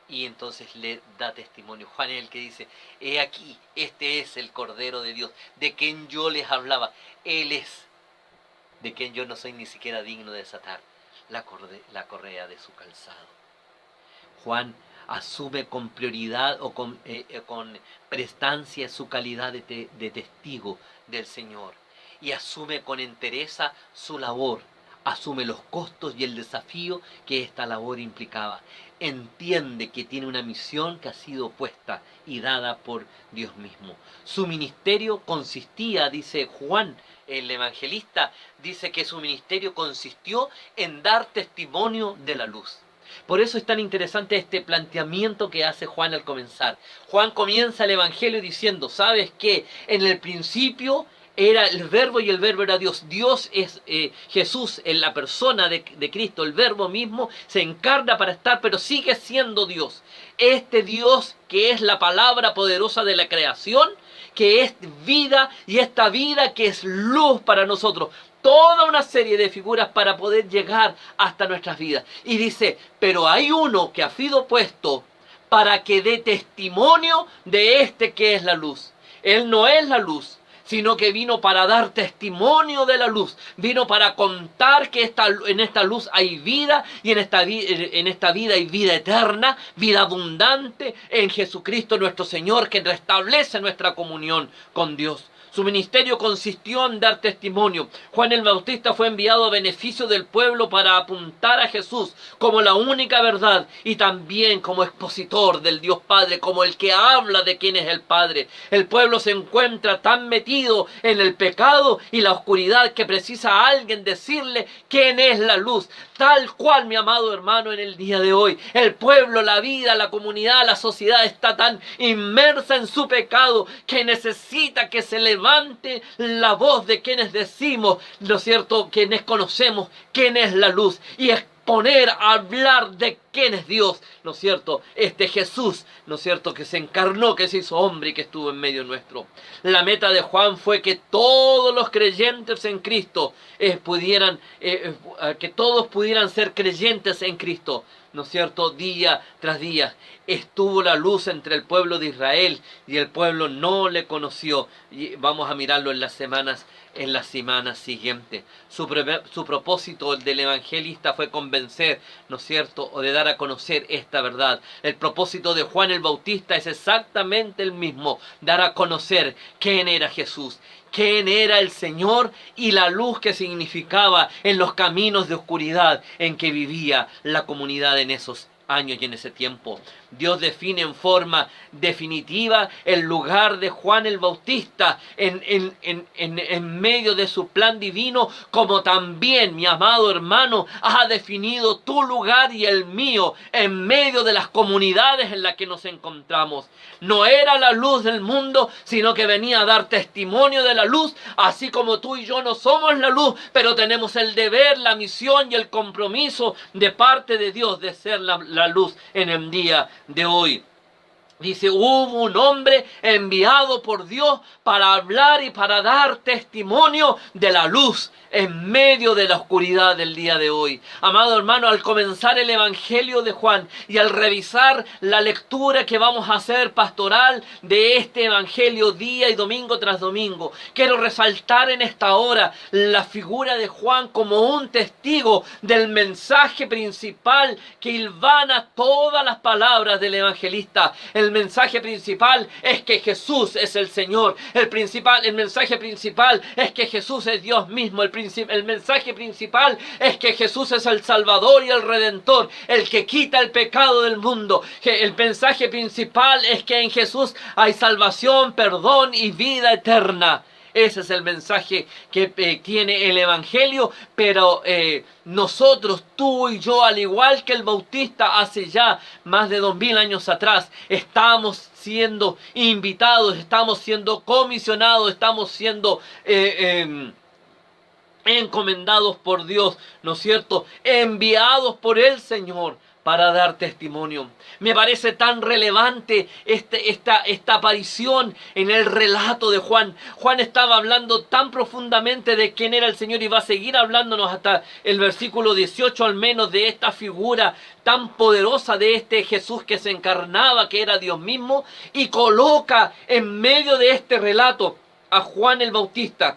Y entonces le da testimonio. Juan es el que dice: he aquí, este es el Cordero de Dios, de quien yo les hablaba. Él es, de quien yo no soy ni siquiera digno de desatar la correa de su calzado. Juan asume con prioridad o con prestancia su calidad de testigo del Señor, y asume con entereza su labor, asume los costos y el desafío que esta labor implicaba. Entiende que tiene una misión que ha sido puesta y dada por Dios mismo. Su ministerio consistía, dice Juan el evangelista, dice que su ministerio consistió en dar testimonio de la luz. Por eso es tan interesante este planteamiento que hace Juan al comenzar. Juan comienza el evangelio diciendo: ¿sabes qué? En el principio era el verbo y el verbo era Dios. Dios es Jesús en la persona de Cristo. El verbo mismo se encarna para estar, pero sigue siendo Dios. Este Dios que es la palabra poderosa de la creación, que es vida, y esta vida que es luz para nosotros. Toda una serie de figuras para poder llegar hasta nuestras vidas. Y dice: pero hay uno que ha sido puesto para que dé testimonio de este que es la luz. Él no es la luz, sino que vino para dar testimonio de la luz. Vino para contar que en esta luz hay vida, y en esta vida hay vida eterna, vida abundante en Jesucristo nuestro Señor, que restablece nuestra comunión con Dios. Su ministerio consistió en dar testimonio. Juan el Bautista fue enviado a beneficio del pueblo para apuntar a Jesús como la única verdad, y también como expositor del Dios Padre, como el que habla de quién es el Padre. El pueblo se encuentra tan metido en el pecado y la oscuridad que precisa a alguien decirle quién es la luz. Tal cual, mi amado hermano, en el día de hoy, el pueblo, la vida, la comunidad, la sociedad está tan inmersa en su pecado que necesita que se levante la voz de quienes decimos, ¿no es cierto?, quienes conocemos quién es la luz. Y es poner a hablar de quién es Dios, ¿no es cierto? Este Jesús, ¿no es cierto? Que se encarnó, que se hizo hombre y que estuvo en medio nuestro. La meta de Juan fue que todos los creyentes en Cristo que todos pudieran ser creyentes en Cristo, ¿no es cierto? Día tras día estuvo la luz entre el pueblo de Israel y el pueblo no le conoció. Y vamos a mirarlo en las semanas siguientes. Su propósito del evangelista fue convencer, ¿no es cierto?, o de dar a conocer esta verdad. El propósito de Juan el Bautista es exactamente el mismo: dar a conocer quién era Jesús, quién era el Señor y la luz que significaba en los caminos de oscuridad en que vivía la comunidad en esos años y en ese tiempo. Dios define en forma definitiva el lugar de Juan el Bautista en medio de su plan divino, como también, mi amado hermano, ha definido tu lugar y el mío en medio de las comunidades en las que nos encontramos. No era la luz del mundo, sino que venía a dar testimonio de la luz, así como tú y yo no somos la luz, pero tenemos el deber, la misión y el compromiso de parte de Dios de ser la luz en el día de hoy. Dice, hubo un hombre enviado por Dios para hablar y para dar testimonio de la luz en medio de la oscuridad del día de hoy. Amado hermano, al comenzar el Evangelio de Juan y al revisar la lectura que vamos a hacer pastoral de este Evangelio día y domingo tras domingo, quiero resaltar en esta hora la figura de Juan como un testigo del mensaje principal que hilvana todas las palabras del evangelista. El mensaje principal es que Jesús es el Señor. El mensaje principal es que Jesús es Dios mismo. El mensaje principal es que Jesús es el Salvador y el Redentor, el que quita el pecado del mundo. El mensaje principal es que en Jesús hay salvación, perdón y vida eterna. Ese es el mensaje que tiene el Evangelio, pero nosotros, tú y yo, al igual que el Bautista hace ya más de 2000 años atrás, estamos siendo invitados, estamos siendo comisionados, estamos siendo encomendados por Dios, ¿no es cierto?, enviados por el Señor para dar testimonio. Me parece tan relevante esta aparición en el relato de Juan. Juan estaba hablando tan profundamente de quién era el Señor y va a seguir hablándonos hasta el versículo 18 al menos de esta figura tan poderosa de este Jesús que se encarnaba, que era Dios mismo, y coloca en medio de este relato a Juan el Bautista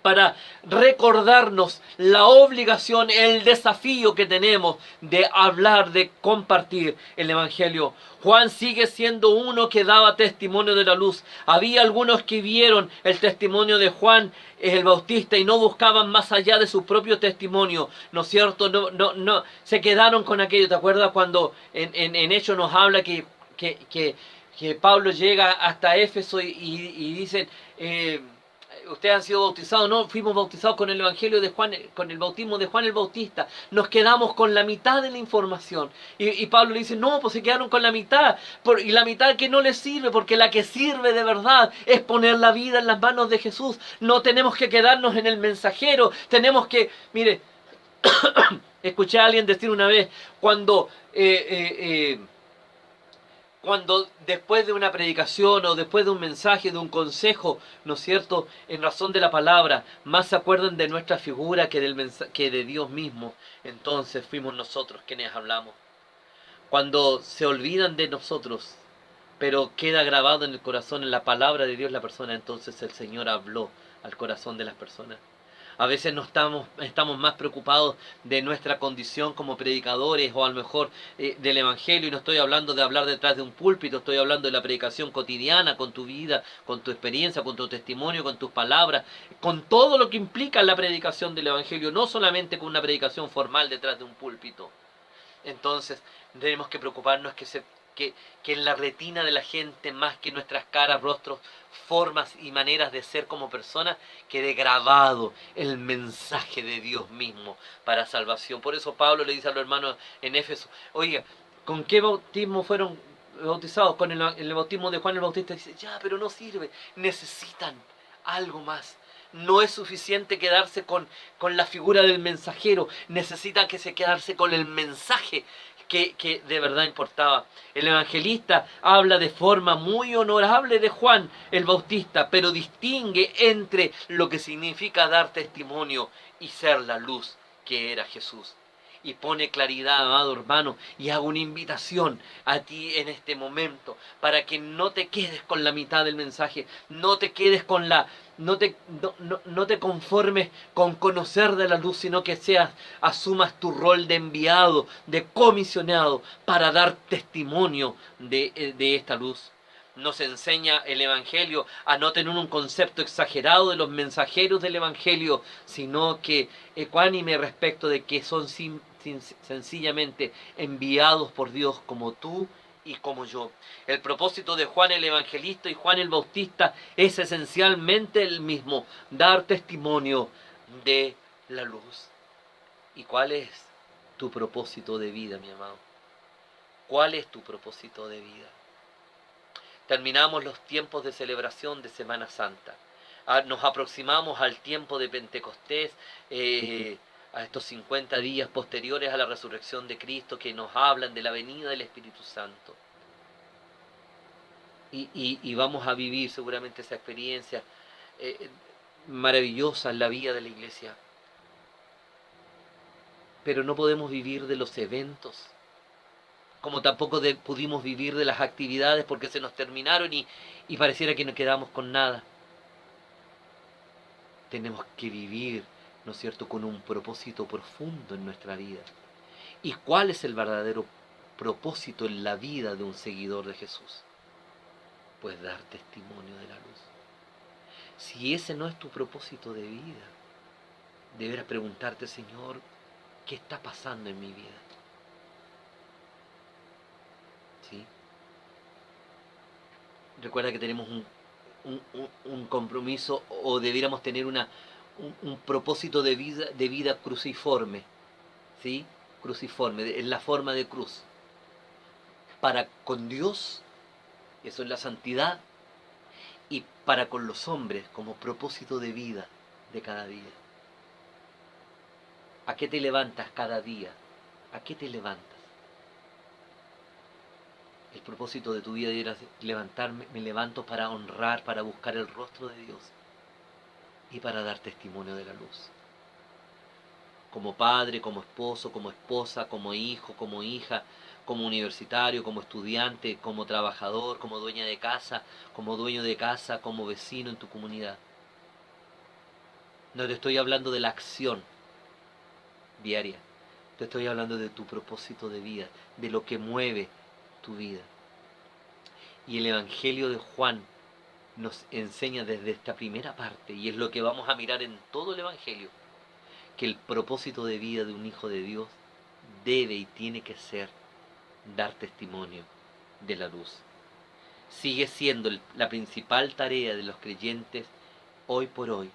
para recordarnos la obligación, el desafío que tenemos de hablar, de compartir el Evangelio. Juan sigue siendo uno que daba testimonio de la luz. Había algunos que vieron el testimonio de Juan el Bautista y no buscaban más allá de su propio testimonio, ¿no es cierto? No, se quedaron con aquello. ¿Te acuerdas cuando en Hechos nos habla que Pablo llega hasta Éfeso y dicen... ustedes han sido bautizados, no, fuimos bautizados con el Evangelio de Juan, con el bautismo de Juan el Bautista. Nos quedamos con la mitad de la información. Y Pablo le dice, no, pues se quedaron con la mitad. Y la mitad que no les sirve, porque la que sirve de verdad es poner la vida en las manos de Jesús. No tenemos que quedarnos en el mensajero. Tenemos que, mire, escuché a alguien decir una vez, cuando después de una predicación o después de un mensaje, de un consejo, ¿no es cierto?, en razón de la palabra, más se acuerdan de nuestra figura que de Dios mismo. Entonces fuimos nosotros quienes hablamos. Cuando se olvidan de nosotros, pero queda grabado en el corazón, en la palabra de Dios la persona, entonces el Señor habló al corazón de las personas. A veces estamos más preocupados de nuestra condición como predicadores o a lo mejor del Evangelio, y no estoy hablando de hablar detrás de un púlpito, estoy hablando de la predicación cotidiana, con tu vida, con tu experiencia, con tu testimonio, con tus palabras, con todo lo que implica la predicación del Evangelio, no solamente con una predicación formal detrás de un púlpito. Entonces tenemos que preocuparnos que en la retina de la gente, más que nuestras caras, rostros, formas y maneras de ser como personas, quede grabado el mensaje de Dios mismo para salvación. Por eso Pablo le dice a los hermanos en Éfeso, oiga, ¿con qué bautismo fueron bautizados? Con el bautismo de Juan el Bautista. Dice, ya, pero no sirve, necesitan algo más. No es suficiente quedarse con la figura del mensajero. Necesita quedarse con el mensaje que de verdad importaba. El evangelista habla de forma muy honorable de Juan el Bautista, pero distingue entre lo que significa dar testimonio y ser la luz que era Jesús. Y pone claridad, amado hermano, y hago una invitación a ti en este momento, para que no te quedes con la mitad del mensaje, no te quedes con no te conformes con conocer de la luz, sino que asumas tu rol de enviado, de comisionado, para dar testimonio de esta luz. Nos enseña el Evangelio a no tener un concepto exagerado de los mensajeros del Evangelio, sino que ecuánime respecto de que son sencillamente enviados por Dios como tú y como yo. El propósito de Juan el Evangelista y Juan el Bautista es esencialmente el mismo: dar testimonio de la luz. ¿Y cuál es tu propósito de vida, mi amado? ¿Cuál es tu propósito de vida? Terminamos los tiempos de celebración de Semana Santa. Nos aproximamos al tiempo de Pentecostés, a estos 50 días posteriores a la resurrección de Cristo, que nos hablan de la venida del Espíritu Santo. Y vamos a vivir seguramente esa experiencia maravillosa en la vida de la iglesia. Pero no podemos vivir de los eventos, como tampoco pudimos vivir de las actividades, porque se nos terminaron y pareciera que no quedamos con nada. Tenemos que vivir, ¿no es cierto?, con un propósito profundo en nuestra vida. ¿Y cuál es el verdadero propósito en la vida de un seguidor de Jesús? Pues dar testimonio de la luz. Si ese no es tu propósito de vida, deberás preguntarte: Señor, ¿qué está pasando en mi vida? ¿Sí? Recuerda que tenemos un compromiso, o debiéramos tener un propósito de vida cruciforme, ¿sí? Cruciforme, en la forma de cruz. Para con Dios, eso es la santidad, y para con los hombres, como propósito de vida de cada día. ¿A qué te levantas cada día? ¿A qué te levantas? El propósito de tu vida era levantarme, me levanto para honrar, para buscar el rostro de Dios y para dar testimonio de la luz. Como padre, como esposo, como esposa, como hijo, como hija, como universitario, como estudiante, como trabajador, como dueña de casa, como dueño de casa, como vecino en tu comunidad. No te estoy hablando de la acción diaria, te estoy hablando de tu propósito de vida, de lo que mueve tu vida. Y el Evangelio de Juan nos enseña desde esta primera parte, y es lo que vamos a mirar en todo el Evangelio, que el propósito de vida de un hijo de Dios debe y tiene que ser dar testimonio de la luz. Sigue siendo la principal tarea de los creyentes hoy por hoy,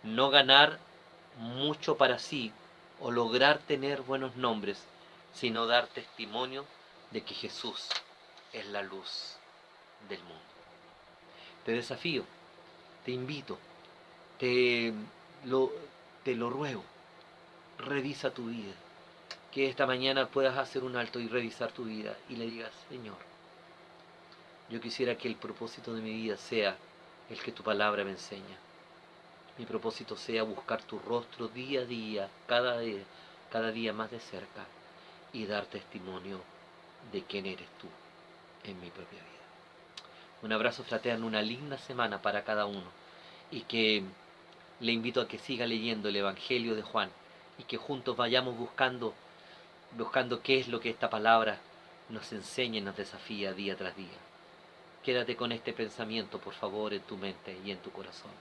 no ganar mucho para sí o lograr tener buenos nombres, sino dar testimonio de que Jesús es la luz del mundo. Te desafío, te invito, te lo ruego, revisa tu vida, que esta mañana puedas hacer un alto y revisar tu vida y le digas: Señor, yo quisiera que el propósito de mi vida sea el que tu palabra me enseña. Mi propósito sea buscar tu rostro día a día, cada día más de cerca, y dar testimonio de quién eres tú en mi propia vida. Un abrazo fraterno, una linda semana para cada uno, y que le invito a que siga leyendo el Evangelio de Juan, y que juntos vayamos buscando qué es lo que esta palabra nos enseña y nos desafía día tras día. Quédate con este pensamiento, por favor, en tu mente y en tu corazón.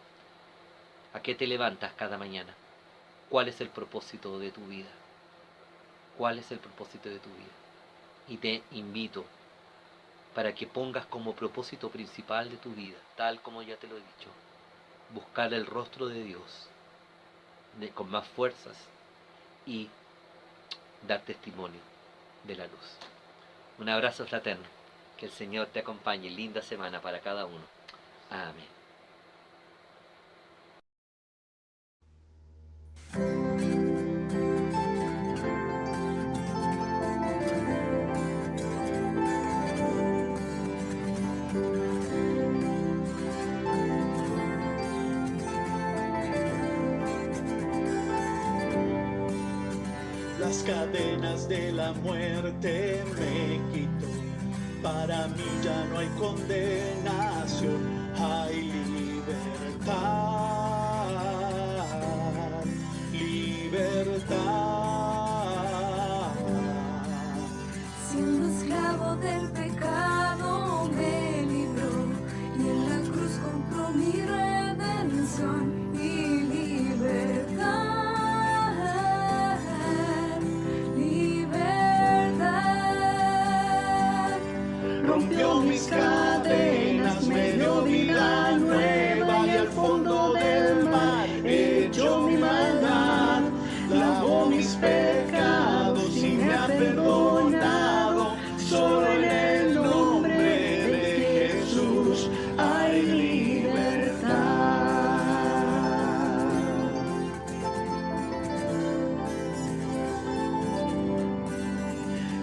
¿A qué te levantas cada mañana? ¿Cuál es el propósito de tu vida? ¿Cuál es el propósito de tu vida? Y te invito para que pongas como propósito principal de tu vida, tal como ya te lo he dicho, buscar el rostro de Dios con más fuerzas y dar testimonio de la luz. Un abrazo fraterno. Que el Señor te acompañe. Linda semana para cada uno. Amén. las cadenas de la muerte me quitó. Para mí ya no hay condenación, hay libertad, libertad. Siendo esclavo del pecado me libró y en la cruz compró mi redención y libertad, libertad. Rompió mis cadenas, me dio vida nueva y al fondo del mar echó mi maldad. Lavó mis pecados y me ha perdonado. Solo en el nombre de Jesús hay libertad.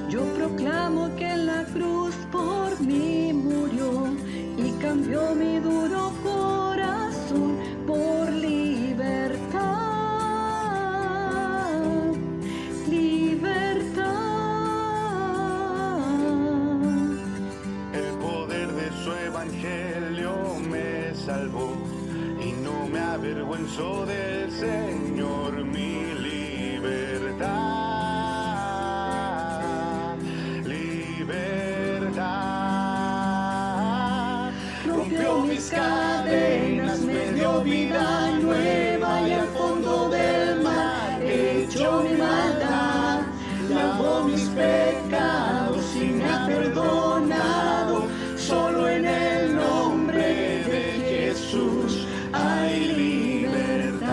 Yo proclamo que en la cruz por mí murió y cambió mi duro corazón por libertad, libertad. El poder de su evangelio me salvó y no me avergüenzo del Señor, mi libertad, libertad. Rompió mis cadenas, me dio vida nueva y al fondo del mar echó mi maldad. Lavó mis pecados y me ha perdonado. Solo en el nombre de Jesús hay libertad.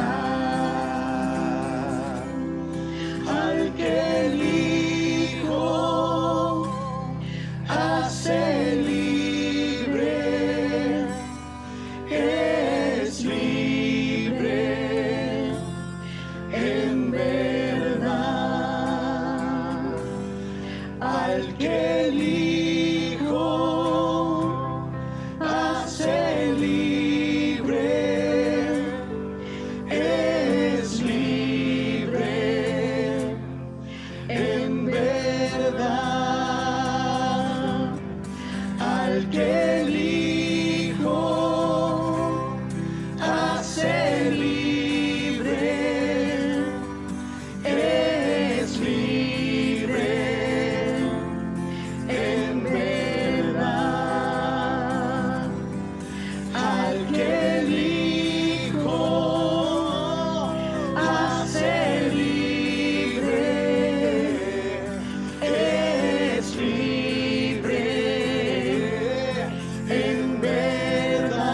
Al que el Hijo hace libre, es libre en verdad. Al que el Hijo hace libre, es libre en verdad. Al que el Hijo hace libre, es libre en verdad. Al que el Hijo hace libre, es libre en verdad.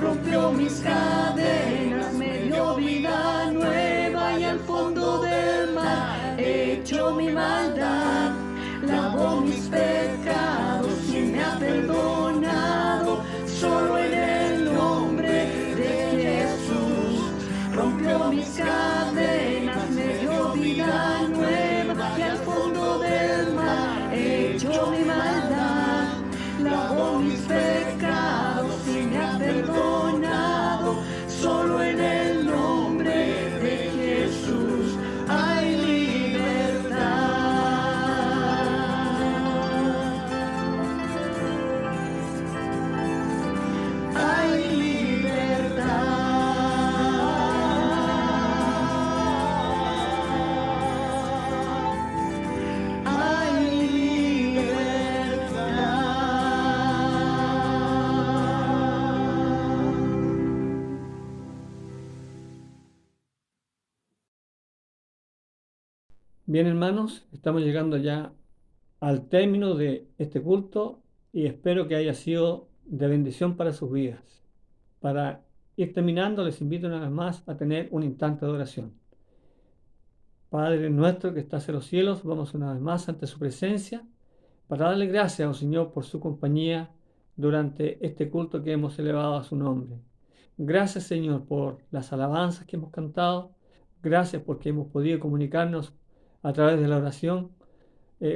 Rompió mis cadenas, me dio vida nueva y al fondo del mar echó mi maldad. Lavó mis pecados y me ha perdonado. Solo en el nombre de Jesús. Rompió mis cadenas, me dio vida nueva y al fondo del mar echó mi maldad. Lavó mis pecados y me ha perdonado. Solo en el nombre de Jesús hay libertad. Hay libertad. Hay libertad. Bien, hermanos, estamos llegando ya al término de este culto y espero que haya sido de bendición para sus vidas. Para ir terminando, les invito una vez más a tener un instante de oración. Padre nuestro que estás en los cielos, vamos una vez más ante su presencia para darle gracias al Señor por su compañía durante este culto que hemos elevado a su nombre. Gracias, Señor, por las alabanzas que hemos cantado. Gracias porque hemos podido comunicarnos a través de la oración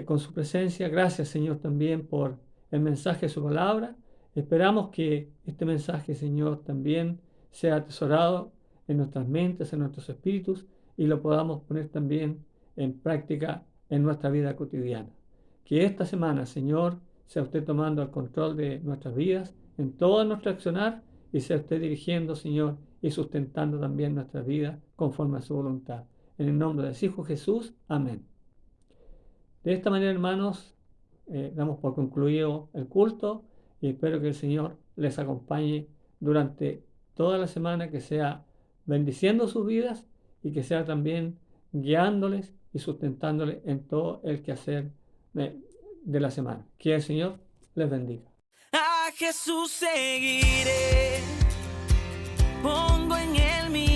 con su presencia. Gracias, Señor, también por el mensaje de su palabra. Esperamos que este mensaje, Señor, también sea atesorado en nuestras mentes, en nuestros espíritus, y lo podamos poner también en práctica en nuestra vida cotidiana. Que esta semana, Señor, sea usted tomando el control de nuestras vidas, en todo nuestro accionar, y sea usted dirigiendo, Señor, y sustentando también nuestras vidas conforme a su voluntad. En el nombre de su Hijo Jesús, amén. De esta manera, hermanos, damos por concluido el culto y espero que el Señor les acompañe durante toda la semana, que sea bendiciendo sus vidas y que sea también guiándoles y sustentándoles en todo el quehacer de la semana. Que el Señor les bendiga. A Jesús seguiré, pongo en él mi